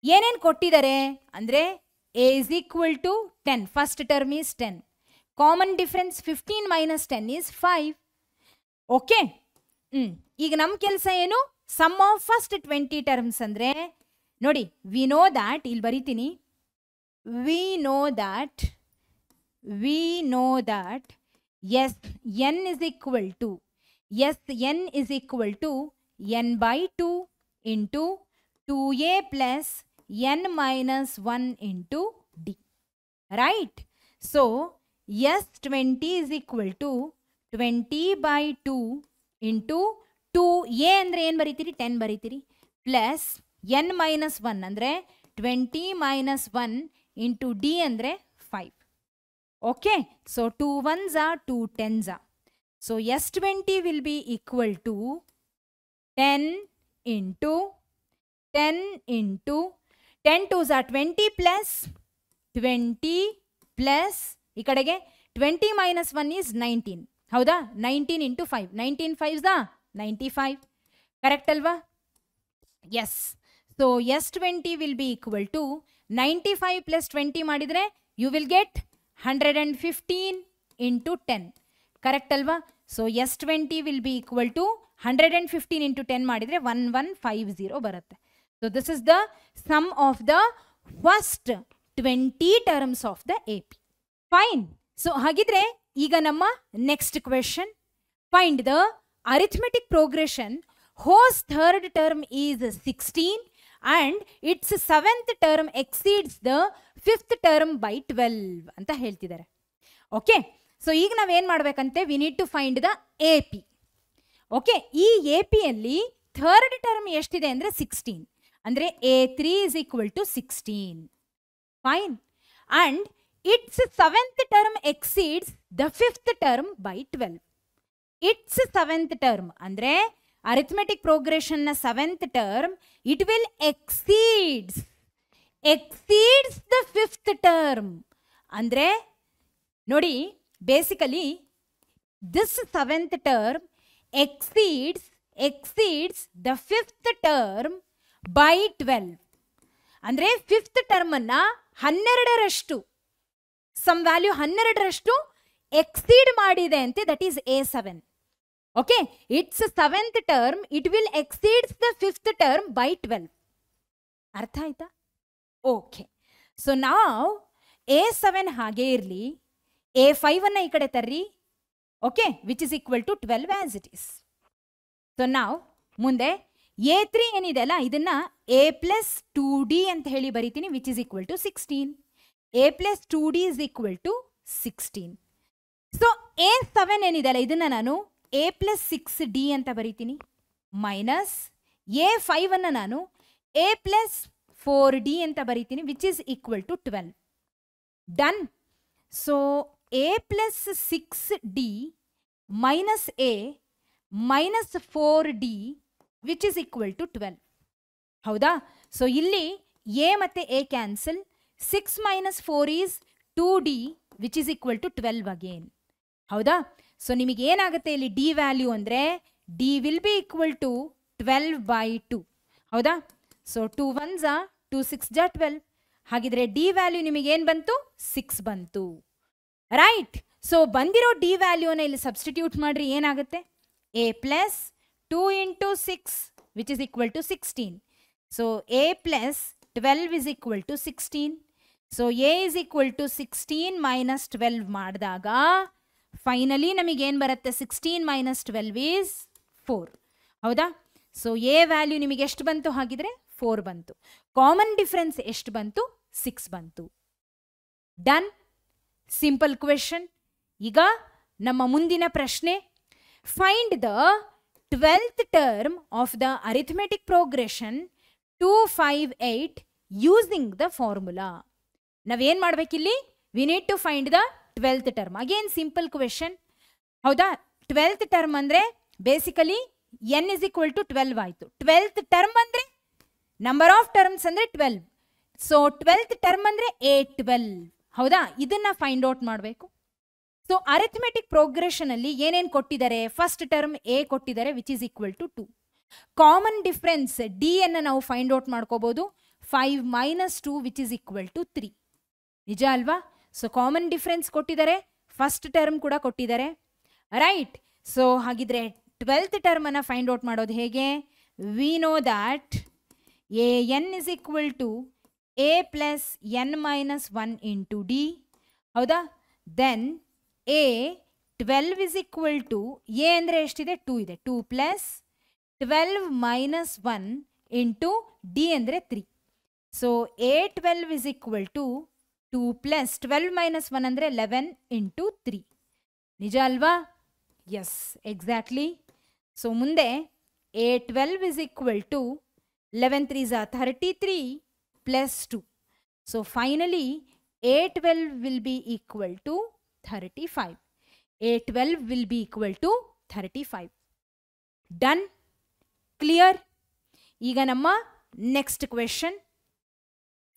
ಏನೇನು ಕೊಟ್ಟಿದ್ದಾರೆ ಅಂದರೆ A is equal to 10, first term is 10, common difference 15 minus 10 is 5. Okay, ಈಗ ನಮ್ಮ ಕೆಲಸ ಏನು? Sum of first 20 terms ಅಂದರೆ ನೋಡಿ, ವಿ ನೋ ದ್ಯಾಟ್, ಇಲ್ಲಿ ಬರಿತೀನಿ, we know that S N is equal to N by 2 into 2a plus n minus 1 into d. Right? So, S20 is equal to 20 by 2 into 2a ಅಂದರೆ ಏನು ಬರೀತೀರಿ? 10 ಬರೀತೀರಿ. Plus n minus 1 ಅಂದರೆ 20 minus 1 into d ಅಂದರೆ 5. Okay, so 2 1s are 2 10s are. So, S20 will be equal to 10 into 10 2s are 20 plus 20 plus ಈ ಕಡೆಗೆ 20 minus 1 is 19. ಹೌದಾ? 19 into 5. 19 5s are 95. Correct ಅಲ್ವಾ? Yes. So S20 will be equal to 95 plus 20 ಮಾಡಿದರೆ you will get 115 into 10. Correct ಅಲ್ವಾ? So S20 will be equal to 115 into 10 ಮಾಡಿದರೆ 1150 ಬರುತ್ತೆ. So this is the sum of the first 20 terms of the AP. Fine. So ಹಾಗಿದ್ರೆ ಈಗ ನಮ್ಮ next question. Find the arithmetic progression whose third term is 16 and its seventh term exceeds the fifth term by 12 ಅಂತ ಹೇಳ್ತಿದ್ದಾರೆ. Okay, so ಈಗ ನಾವೇನು ಮಾಡಬೇಕಂತೆ? We need to find the A P. Okay, ಈ A ಪಿಯಲ್ಲಿ ಥರ್ಡ್ ಟರ್ಮ್ ಎಷ್ಟಿದೆ ಅಂದರೆ 16. ಅಂದರೆ A3 is equal to 16. Fine. And its seventh term exceeds the fifth term by 12. Its seventh term ಅಂದರೆ arithmetic progression ನ seventh term, it will exceeds the fifth term. ಅಂದರೆ ನೋಡಿ, basically this seventh term exceeds the fifth term by 12. ಅಂದರೆ fifth ಟರ್ಮನ್ನು 12ರಷ್ಟು, some value 12ರಷ್ಟು exceed ಮಾಡಿದೆ ಅಂತೆ. That is A7. Okay, it's seventh term, it will exceeds the fifth term by 12. ಅರ್ಥ ಆಯ್ತಾ? Okay, so ನಾವು A7 ಹಾಗೆ ಇರಲಿ, A5 ಈ ಕಡೆ ತರ್ರಿ. Okay, which is equal to 12 as it is. So ನಾವು ಮುಂದೆ A3 ಏನಿದೆ ಅಲ್ಲ, ಇದನ್ನ A ಪ್ಲಸ್ 2D ಅಂತ ಹೇಳಿ ಬರೀತೀನಿ, which is equal to 16. A plus 2D is equal to 16. So A7 ಏನಿದೆ ಅಲ್ಲ, ಇದನ್ನ ನಾನು A ಪ್ಲಸ್ 6D ಅಂತ ಬರೀತೀನಿ, ಮೈನಸ್ A5 ನಾನು A ಪ್ಲಸ್ 4D ಅಂತ ಬರೀತೀನಿ, which is equal to 12. Done. So A plus 6D minus A minus 4D which is equal to 12. ಹೌದಾ? ಸೊ ಇಲ್ಲಿ ಎ ಮತ್ತು A cancel. 6 minus 4 is 2D which is equal to 12 again. ಹೌದಾ? So ನಿಮಗೆ ಏನಾಗುತ್ತೆ ಇಲ್ಲಿ D value ಅಂದರೆ D will be equal to 12 by 2. ಹೌದಾ? So 2 1s are 2 6s are 12. ಹಾಗಿದ್ರೆ ಡಿ ವ್ಯಾಲ್ಯೂ ನಿಮಗೆ ಏನು ಬಂತು? 6 ಬಂತು. ರೈಟ್. ಸೊ ಬಂದಿರೋ ಡಿ ವ್ಯಾಲ್ಯೂನ ಇಲ್ಲಿ ಸಬ್ಸ್ಟಿಟ್ಯೂಟ್ ಮಾಡ್ರಿ, ಏನಾಗುತ್ತೆ? A plus 2 into 6 which is equal to 16. So A plus 12 is equal to 16. So A is equal to 16 minus 12 ಮಾಡಿದಾಗ ಫೈನಲಿ ನಮಗೆ ಏನು ಬರುತ್ತೆ? 16 minus 12 is 4. ಹೌದಾ? ಸೊ ಎ ವ್ಯಾಲ್ಯೂ ನಿಮಗೆ ಎಷ್ಟು ಬಂತು? ಹಾಗಿದ್ರೆ 4 ಬಂತು. ಕಾಮನ್ ಡಿಫರೆನ್ಸ್ ಎಷ್ಟು ಬಂತು? 6 ಬಂತು. ಡನ್. Simple question. ಈಗ ನಮ್ಮ ಮುಂದಿನ ಪ್ರಶ್ನೆ, find the 12th term of the arithmetic progression 258 using the formula. ನಾವೇನ್ ಮಾಡ್ಬೇಕಿಲ್ಲಿ? We need to find the 12th term. Again simple question, ಹೌದಾ? 12th ಟರ್ಮ್ ಅಂದ್ರೆ basically n is equal to 12 ಆಯ್ತು. 12th term ಅಂದ್ರೆ ನಂಬರ್ ಆಫ್ ಟರ್ಮ್ಸ್ ಅಂದ್ರೆ 12. So 12th term ಅಂದ್ರೆ A12, ಹೌದಾ? ಇದನ್ನ ಫೈಂಡ್ ಔಟ್ ಮಾಡಬೇಕು. ಸೊ ಅರಿಥಮೆಟಿಕ್ ಪ್ರೋಗ್ರೆಷನ್ ಅಲ್ಲಿ ಏನೇನ್ ಕೊಟ್ಟಿದ್ದಾರೆ? ಫಸ್ಟ್ ಟರ್ಮ್ A ಕೊಟ್ಟಿದ್ದಾರೆ which is equal to 2. Common difference D ಅನ್ನ ನಾವು ಫೈಂಡ್ ಔಟ್ ಮಾಡ್ಕೋಬಹುದು. 5 minus 2 which is equal to 3. ನಿಜ ಅಲ್ವಾ? ಸೊ ಕಾಮನ್ ಡಿಫರೆನ್ಸ್ ಕೊಟ್ಟಿದ್ದಾರೆ, ಫಸ್ಟ್ ಟರ್ಮ್ ಕೂಡ ಕೊಟ್ಟಿದ್ದಾರೆ, ರೈಟ್? ಸೊ ಹಾಗಿದ್ರೆ 12th ಟರ್ಮ್ ಅನ್ನ ಫೈಂಡ್ ಔಟ್ ಮಾಡೋದು ಹೇಗೆ? V know that an is equal to a plus n minus 1 into d, ಹೌದಾ? Then a 12 is equal to a ಅಂದ್ರೆ ಎಷ್ಟಿದೆ? 2 ಇದೆ. 2 plus 12 minus 1 into d ಅಂದ್ರೆ 3. So a12 is equal to 2 plus 12 minus 1 ಅಂದ್ರೆ 11 into 3. ನಿಜ ಅಲ್ವಾ? Yes, exactly. So ಮುಂದೆ a12 is equal to 11 3s are 33 plus 2. So finally a12 will be equal to 35. a12 will be equal to 35. Done? Clear? ಈಗ ನಮ್ಮ next question.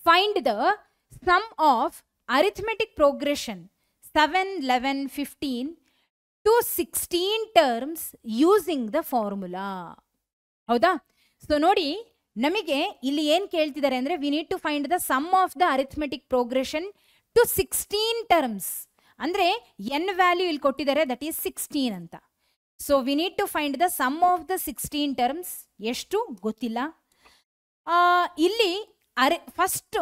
Find the sum of arithmetic progression 7, 11, 15 to 16 terms using the formula. ಹೌದಾ? So ನೋಡಿ, ನಮಗೆ ಇಲ್ಲಿ ಏನ್ ಕೇಳ್ತಿದ್ದಾರೆ ಅಂದ್ರೆ we need to find the sum of the arithmetic progression to 16 terms. ಅಂದ್ರೆ n ವ್ಯಾಲ್ಯೂ ಇಲ್ಲಿ ಕೊಟ್ಟಿದ್ದಾರೆ, ದಟ್ ಈಸ್ 16 ಅಂತ. So we need to find the sum of the 16 terms. ಎಷ್ಟು ಗೊತ್ತಿಲ್ಲ. ಇಲ್ಲಿ ಫಸ್ಟ್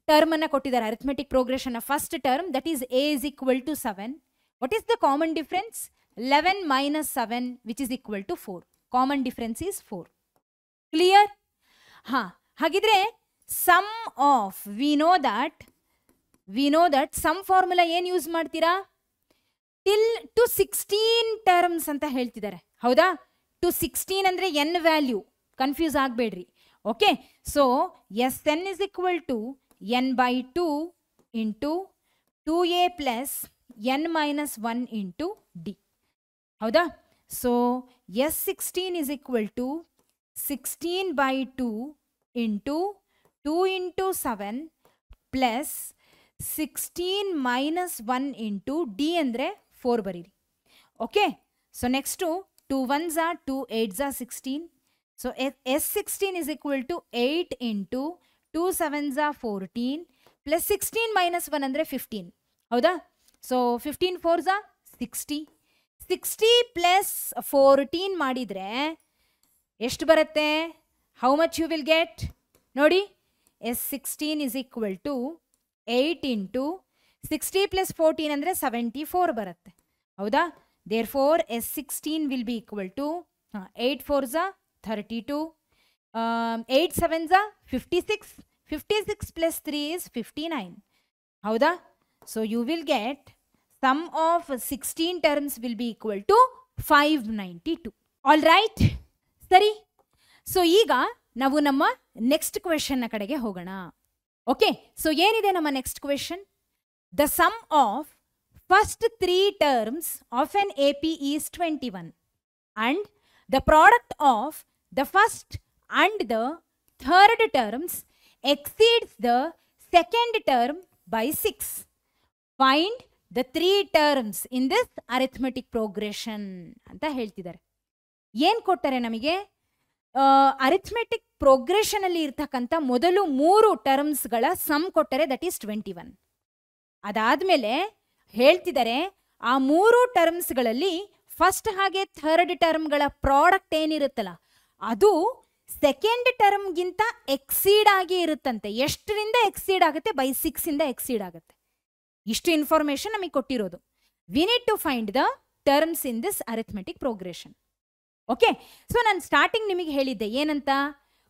ಟರ್ಮ್ ಅನ್ನ ಕೊಟ್ಟಿದ್ದಾರೆ, arithmetic progression first term, that is a is equal to 7. What is the common difference? 11 minus 7 which is equal to 4. Common difference is 4. Clear? ಹಾ, ಹಾಗಿದ್ರೆ sum of we know that sum formula ಏನ್ use ಮಾಡ್ತೀರಾ? Till to 16 terms ಅಂತ ಹೇಳ್ತಿದ್ದಾರೆ, ಹೌದಾ? To 16 ಅಂದ್ರೆ n value, confuse ಆಗಬೇಡ್ರಿ. Okay, so Sn is equal to n by 2 into 2a plus n minus 1 into d, ಹೌದಾ? So S16 is equal to 16 by 2 into 2 into 7 plus 16 minus 1 into d ಅಂದ್ರೆ 4 ಬರೀರಿ. Okay, so next 2 1s are 2 8s are 16. So S16 is equal to 8 into 2 7s are 14 plus 16 minus 1 ಅಂದ್ರೆ 15, ಹೌದಾ? So 15 4s are 60. 60 plus 14 ಮಾಡಿದ್ರೆ ಎಷ್ಟು ಬರುತ್ತೆ? How much you will get? ನೋಡಿ, S16 is equal to 8 into 60 plus 14 ಅಂದರೆ 74 ಬರುತ್ತೆ, ಹೌದಾ? Therefore S16 will be equal to 8 4s are 32, 8 7s are 56, 56 plus 3 is 59, ಹೌದಾ? So you will get sum of 16 terms will be equal to 592. All right, ಸರಿ. ಸೊ ಈಗ ನಾವು ನಮ್ಮ next question ಕಡೆಗೆ ಹೋಗೋಣ. ಓಕೆ, ಸೊ ಏನಿದೆ ನಮ್ಮ next question? The sum of first 3 terms of an AP is 21 and the product of the first and the third terms exceeds the second term by 6. Find the 3 terms in this arithmetic progression ಅಂತ ಹೇಳ್ತಿದ್ದಾರೆ. ಏನ್ ಕೊಟ್ಟಾರೆ ನಮಗೆ? Arithmetic progression ಅಲ್ಲಿ ಇರ್ತಕ್ಕಂಥ ಮೊದಲು 3 ಟರ್ಮ್ಸ್ಗಳ some ಕೊಟ್ಟರೆ, that is 21. ಅದಾದ್ಮೇಲೆ ಹೇಳ್ತಿದ್ದಾರೆ ಆ 3 ಟರ್ಮ್ಸ್ಗಳಲ್ಲಿ ಫಸ್ಟ್ ಹಾಗೆ ಥರ್ಡ್ ಟರ್ಮ್ಗಳ ಪ್ರಾಡಕ್ಟ್ ಏನಿರುತ್ತಲ್ಲ ಅದು ಸೆಕೆಂಡ್ ಟರ್ಮ್ಗಿಂತ ಎಕ್ಸೀಡ್ ಆಗಿ ಇರುತ್ತಂತೆ. ಎಷ್ಟರಿಂದ ಎಕ್ಸೀಡ್ ಆಗುತ್ತೆ? ಬೈ 6 ಇಂದ ಎಕ್ಸೀಡ್ ಆಗುತ್ತೆ. ಇಷ್ಟು ಇನ್ಫಾರ್ಮೇಶನ್ ನಮಗೆ ಕೊಟ್ಟಿರೋದು. We need to find the terms in this arithmetic progression. Okay, so ನಾನು ಸ್ಟಾರ್ಟಿಂಗ್ ನಿಮಗೆ ಹೇಳಿದ್ದೆ ಏನಂತ?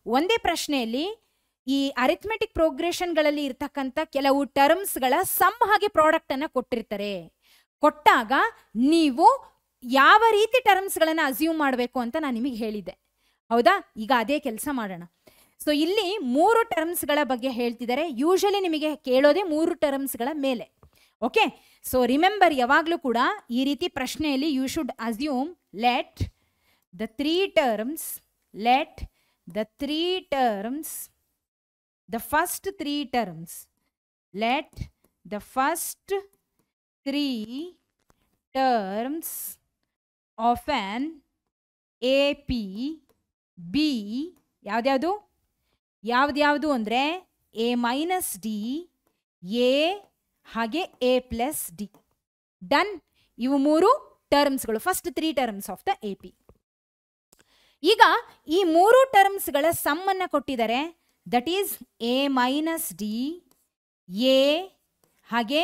ಒಂದೇ ಪ್ರಶ್ನೆಯಲ್ಲಿ ಈ ಅರಿಥಮೆಟಿಕ್ ಪ್ರೋಗ್ರೆಷನ್ಗಳಲ್ಲಿ ಇರ್ತಕ್ಕಂಥ ಕೆಲವು ಟರ್ಮ್ಸ್ಗಳ ಸಮ್ ಹಾಗೆ ಪ್ರಾಡಕ್ಟ್ ಅನ್ನ ಕೊಟ್ಟಿರ್ತಾರೆ. ಕೊಟ್ಟಾಗ ನೀವು ಯಾವ ರೀತಿ ಟರ್ಮ್ಸ್ಗಳನ್ನ ಅಸ್ಯೂಮ್ ಮಾಡಬೇಕು ಅಂತ ನಾನು ನಿಮಗೆ ಹೇಳಿದ್ದೆ, ಹೌದಾ? ಈಗ ಅದೇ ಕೆಲಸ ಮಾಡೋಣ. ಸೊ ಇಲ್ಲಿ 3 ಟರ್ಮ್ಸ್ಗಳ ಬಗ್ಗೆ ಹೇಳ್ತಿದ್ದಾರೆ. ಯೂಶಲಿ ನಿಮಗೆ ಕೇಳೋದೇ 3 ಟರ್ಮ್ಸ್ಗಳ ಮೇಲೆ. ಓಕೆ, ಸೊ ರಿಮೆಂಬರ್, ಯಾವಾಗಲೂ ಕೂಡ ಈ ರೀತಿ ಪ್ರಶ್ನೆಯಲ್ಲಿ you should assume let the three terms, the first three terms, let the first three terms of an AP be ಯಾವ್ದ್ಯಾವುದು ಅಂದರೆ A minus D, A ಹಾಗೆ A plus D. ಡನ್. ಇವು 3 ಟರ್ಮ್ಸ್ಗಳು, first 3 terms of the AP. ಈಗ ಈ 3 ಟರ್ಮ್ಸ್ಗಳ sum ಅನ್ನು ಕೊಟ್ಟಿದ್ದಾರೆ. That is A minus D, A ಹಾಗೆ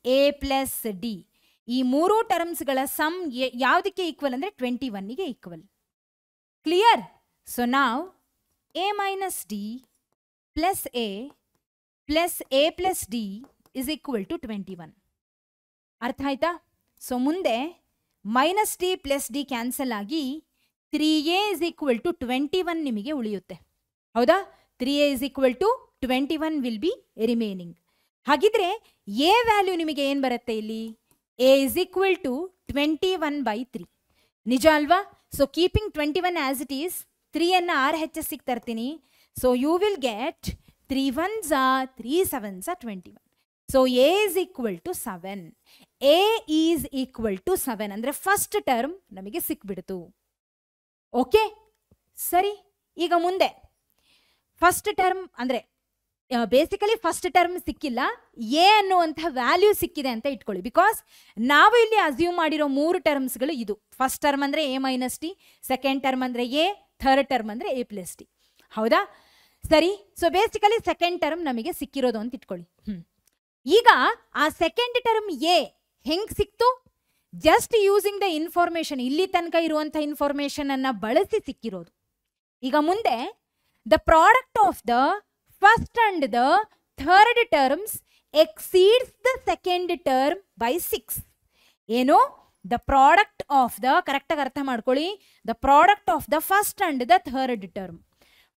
A plus D. ಈ 3 ಟರ್ಮ್ಸ್ಗಳ ಸಮ್ ಯಾವುದಕ್ಕೆ ಈಕ್ವಲ್ ಅಂದರೆ 21ಗೆ ಈಕ್ವಲ್. ಕ್ಲಿಯರ್? ಸೊ ನಾವು A minus D plus A plus D is equal to 21. ಅರ್ಥ ಆಯ್ತಾ? ಸೊ ಮುಂದೆ minus D plus D cancel ಆಗಿ 3A is equal to 21 ನಿಮಗೆ ಉಳಿಯುತ್ತೆ. ಹೌದಾ? 3A is equal to 21 will be remaining. ಹಾಗಿದ್ರೆ A ವ್ಯಾಲ್ಯೂ ನಿಮಗೆ ಏನು ಬರುತ್ತೆ ಇಲ್ಲಿ? A is equal to 21/3. ನಿಜ ಅಲ್ವಾ? So keeping 21 as it is, 3ಅನ್ನು RHS ಗೆ ತರ್ತೀನಿ. So you will get 3 1s are 3 7s are 21. ಸೊ A is equal to 7. A is equal to 7 ಅಂದರೆ ಫಸ್ಟ್ ಟರ್ಮ್ ನಮಗೆ ಸಿಕ್ಬಿಡ್ತು. ಓಕೆ, ಸರಿ. ಈಗ ಮುಂದೆ ಫಸ್ಟ್ ಟರ್ಮ್ ಅಂದರೆ ಬೇಸಿಕಲಿ ಫಸ್ಟ್ ಟರ್ಮ್ ಸಿಕ್ಕಿಲ್ಲ, ಎ ಅನ್ನುವಂಥ ವ್ಯಾಲ್ಯೂ ಸಿಕ್ಕಿದೆ ಅಂತ ಇಟ್ಕೊಳ್ಳಿ. ಬಿಕಾಸ್ ನಾವು ಇಲ್ಲಿ ಅಸ್ಯೂಮ್ ಮಾಡಿರೋ 3 ಟರ್ಮ್ಸ್ಗಳು ಇದು. ಫಸ್ಟ್ ಟರ್ಮ್ ಅಂದರೆ A minus D, second term ಅಂದರೆ A, ಥರ್ಡ್ ಟರ್ಮ್ ಅಂದರೆ A plus D. ಹೌದಾ? ಸರಿ. ಸೊ ಬೇಸಿಕಲಿ ಸೆಕೆಂಡ್ ಟರ್ಮ್ ನಮಗೆ ಸಿಕ್ಕಿರೋದು ಅಂತ ಇಟ್ಕೊಳ್ಳಿ. ಈಗ ಆ ಸೆಕೆಂಡ್ ಟರ್ಮ್ ಎ ಹೆಂಗ್ ಸಿಕ್ತು? ಜಸ್ಟ್ ಯೂಸಿಂಗ್ ದ ಇನ್ಫಾರ್ಮೇಶನ್, ಇಲ್ಲಿ ತನಕ ಇರುವಂಥ ಇನ್ಫಾರ್ಮೇಶನ್ ಅನ್ನ ಬಳಸಿ ಸಿಕ್ಕಿರೋದು. ಈಗ ಮುಂದೆ the product of the first and the third terms exceeds the second term by 6. ಏನು? ದ ಪ್ರಾಡಕ್ಟ್ ಆಫ್ ದ, ಕರೆಕ್ಟಾಗಿ ಅರ್ಥ ಮಾಡ್ಕೊಳ್ಳಿ, the product of the first and the third term.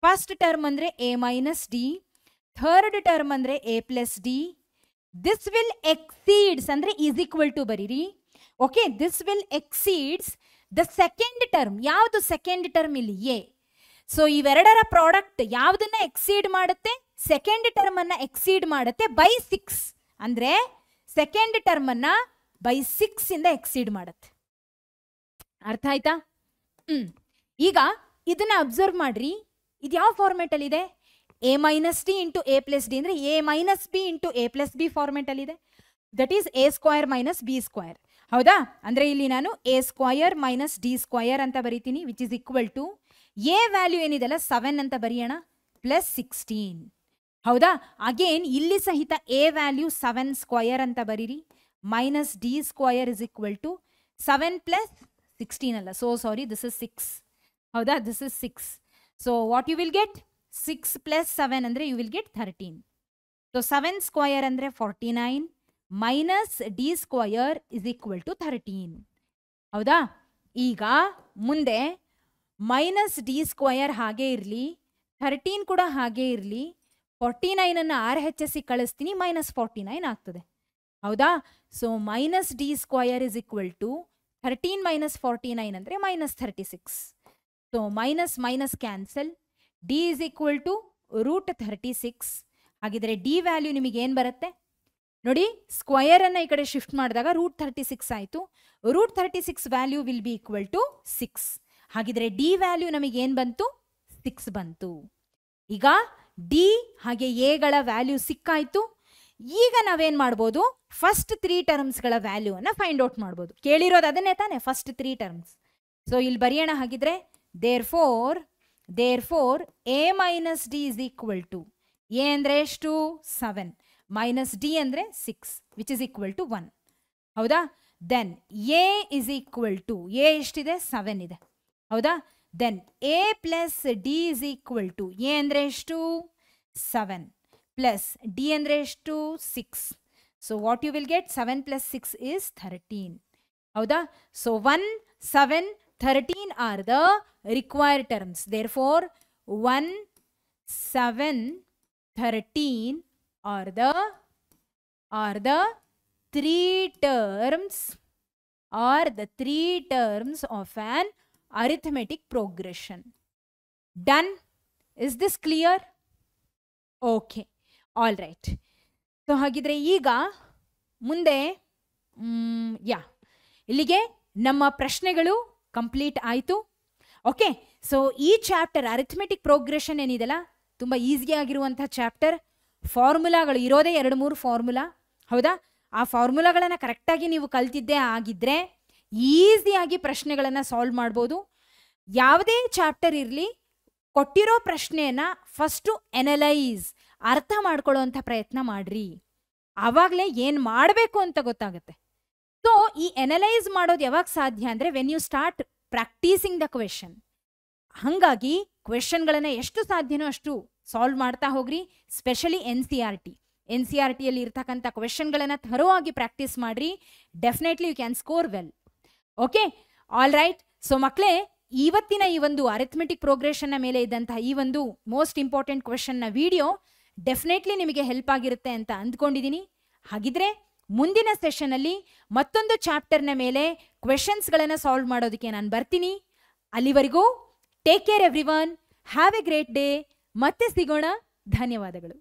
First term ಅಂದರೆ A minus D, third term ಅಂದರೆ A plus D. This will exceeds ಅಂದರೆ is equal to ಬರೀರಿ. Okay, this will exceeds the second term. ಯಾವುದು second term ಇಲ್ಲಿ? A. So ಇವೆರಡರ product ಯಾವುದನ್ನ exceed ಮಾಡುತ್ತೆ? Second term ಅನ್ನ ಎಕ್ಸೀಡ್ ಮಾಡುತ್ತೆ ಬೈ 6. ಅಂದ್ರೆ ಸೆಕೆಂಡ್ ಟರ್ಮ್ ಅನ್ನ ಬೈ 6 ಇಂದ ಎಕ್ಸೀಡ್ ಮಾಡುತ್ತೆ. ಅರ್ಥ ಆಯ್ತಾ? ಈಗ ಇದನ್ನ ಅಬ್ಸರ್ವ್ ಮಾಡ್ರಿ. ಇದು ಯಾವ ಫಾರ್ಮೆಟ್ ಅಲ್ಲಿ ಇದೆ? A minus D into A plus D ಅಂದ್ರೆ A minus B into A plus B format ಅಲ್ಲಿ ಇದೆ. That is A square minus B square. ಹೌದಾ? ಅಂದ್ರೆ ಇಲ್ಲಿ ನಾನು A square minus D square ಅಂತ ಬರೀತೀನಿ, which is equal to A value ಏನಿದೆಲ್ಲ 7 ಅಂತ ಬರೆಯೋಣ, ಪ್ಲಸ್ 16. ಹೌದಾ? ಅಗೇನ್ ಇಲ್ಲಿ ಸಹಿತ A ವ್ಯಾಲ್ಯೂ 7 ಸ್ಕ್ವಯರ್ ಅಂತ ಬರೀರಿ, minus D square is equal to 7 plus 16 ಅಲ್ಲ, ಸೊ ಸಾರಿ, ದಿಸ್ ಇಸ್ 6. ಹೌದಾ? This is 6. So what you will get? 6 plus 7 ಅಂದರೆ you will get 13. So 7 square ಅಂದರೆ 49 minus D square is equal to 13. ಹೌದಾ? ಈಗ ಮುಂದೆ minus D square ಹಾಗೆ ಇರಲಿ, 13 ಕೂಡ ಹಾಗೆ ಇರಲಿ, 49 ಅನ್ನು RHS ಗೆ ಕಳಿಸ್ತೀನಿ, ಮೈನಸ್ 49 ಆಗ್ತದೆ. ಹೌದಾ? So minus D square is equal to 13 minus 49 ಅಂದರೆ minus 36. So minus minus cancel, D is equal to root 36. ಹಾಗಿದ್ರೆ D ವ್ಯಾಲ್ಯೂ ನಿಮಗೆ ಏನು ಬರುತ್ತೆ ನೋಡಿ? ಸ್ಕ್ವಯರ್ ಅನ್ನ ಈ ಕಡೆ ಶಿಫ್ಟ್ ಮಾಡಿದಾಗ ರೂಟ್ 36 ಆಯಿತು. Root 36 value will be equal to 6. ಹಾಗಿದ್ರೆ D ವ್ಯಾಲ್ಯೂ ನಮಗೆ ಏನು ಬಂತು? 6 ಬಂತು. ಈಗ D ಹಾಗೆ ಎಗಳ ವ್ಯಾಲ್ಯೂ ಸಿಕ್ಕಾಯ್ತು. ಈಗ ನಾವೇನು ಮಾಡ್ಬೋದು? ಫಸ್ಟ್ 3 ಟರ್ಮ್ಸ್ಗಳ ವ್ಯಾಲ್ಯೂ ಅನ್ನ ಫೈಂಡ್ ಔಟ್ ಮಾಡ್ಬೋದು. ಕೇಳಿರೋದು ಅದನ್ನೇ ತಾನೆ, ಫಸ್ಟ್ 3 ಟರ್ಮ್ಸ್. ಸೊ ಇಲ್ಲಿ ಬರೆಯೋಣ. ಹಾಗಿದ್ರೆ therefore A minus D is equal to, A ಅಂದರೆ ಎಷ್ಟು? 7 ಮೈನಸ್ D ಅಂದರೆ 6 ವಿಚ್ ಇಸ್ ಈಕ್ವಲ್ ಟು 1. ಹೌದಾ? Then A is equal to, A ಎಷ್ಟಿದೆ? 7 ಇದೆ. ಹೌದಾ? Then A plus D is equal to, A ಅಂದರೆ ಎಷ್ಟು? 7 ಪ್ಲಸ್ D ಅಂದರೆ ಎಷ್ಟು? 6. So what you will get? 7 plus 6 is 13. ಹೌದಾ? ಸೊ 1, 7, 13 are the required terms. Therefore 1, 7, 13 are the three terms of an arithmetic progression. Done? Is this clear? Okay. All right. So ಹಾಗಿದ್ರೆ ಈಗ ಮುಂದೆ ಇಲ್ಲಿಗೆ ನಮ್ಮ ಪ್ರಶ್ನೆಗಳು ಕಂಪ್ಲೀಟ್ ಆಯಿತು. ಓಕೆ, ಸೊ ಈ ಚಾಪ್ಟರ್ ಅರಿಥಮೆಟಿಕ್ ಪ್ರೋಗ್ರೆಷನ್ ಏನಿದೆಲ್ಲ ತುಂಬ ಈಸಿಯಾಗಿರುವಂಥ ಚಾಪ್ಟರ್. ಫಾರ್ಮುಲಾಗಳು ಇರೋದೇ 2-3 ಫಾರ್ಮುಲಾ, ಹೌದಾ? ಆ ಫಾರ್ಮುಲಾಗಳನ್ನು ಕರೆಕ್ಟಾಗಿ ನೀವು ಕಲ್ತಿದ್ದೇ ಆಗಿದ್ದರೆ ಈಸಿಯಾಗಿ ಪ್ರಶ್ನೆಗಳನ್ನು ಸಾಲ್ವ್ ಮಾಡ್ಬೋದು. ಯಾವುದೇ ಚಾಪ್ಟರ್ ಇರಲಿ, ಕೊಟ್ಟಿರೋ ಪ್ರಶ್ನೆಯನ್ನು ಫಸ್ಟು ಎನಲೈಸ್, ಅರ್ಥ ಮಾಡ್ಕೊಳ್ಳೋವಂಥ ಪ್ರಯತ್ನ ಮಾಡ್ರಿ. ಆವಾಗಲೇ ಏನು ಮಾಡಬೇಕು ಅಂತ ಗೊತ್ತಾಗುತ್ತೆ. ಸೊ ಈ ಎನಲೈಸ್ ಮಾಡೋದು ಯಾವಾಗ ಸಾಧ್ಯ ಅಂದರೆ when you start practising the question. ಹಾಗಾಗಿ ಕ್ವೆಶನ್ಗಳನ್ನು ಎಷ್ಟು ಸಾಧ್ಯನೋ ಅಷ್ಟು ಸಾಲ್ವ್ ಮಾಡ್ತಾ ಹೋಗ್ರಿ. ಸ್ಪೆಷಲಿ NCERT ಇರ್ತಕ್ಕಂಥ ಕ್ವೆಶನ್ಗಳನ್ನು ಥರೋವಾಗಿ ಪ್ರಾಕ್ಟೀಸ್ ಮಾಡ್ರಿ. Definitely you can score well. Okay, all right. So ಮಕ್ಕಳೇ, ಇವತ್ತಿನ ಈ ಒಂದು ಅರಿಥಮೆಟಿಕ್ ಪ್ರೋಗ್ರೆಷನ್ನ ಮೇಲೆ ಇದ್ದಂತಹ ಈ ಒಂದು ಮೋಸ್ಟ್ ಇಂಪಾರ್ಟೆಂಟ್ ಕ್ವೆಶನ್ನ ವಿಡಿಯೋ ಡೆಫಿನೆಟ್ಲಿ ನಿಮಗೆ ಹೆಲ್ಪ್ ಆಗಿರುತ್ತೆ ಅಂತ ಅಂದ್ಕೊಂಡಿದ್ದೀನಿ. ಹಾಗಿದ್ರೆ ಮುಂದಿನ ಸೆಷನಲ್ಲಿ ಮತ್ತೊಂದು ಚಾಪ್ಟರ್ನ ಮೇಲೆ ಕ್ವೆಶನ್ಸ್ಗಳನ್ನು ಸಾಲ್ವ್ ಮಾಡೋದಕ್ಕೆ ನಾನು ಬರ್ತೀನಿ. ಅಲ್ಲಿವರೆಗೂ take care everyone, have A great day. ಮತ್ತೆ ಸಿಗೋಣ. ಧನ್ಯವಾದಗಳು.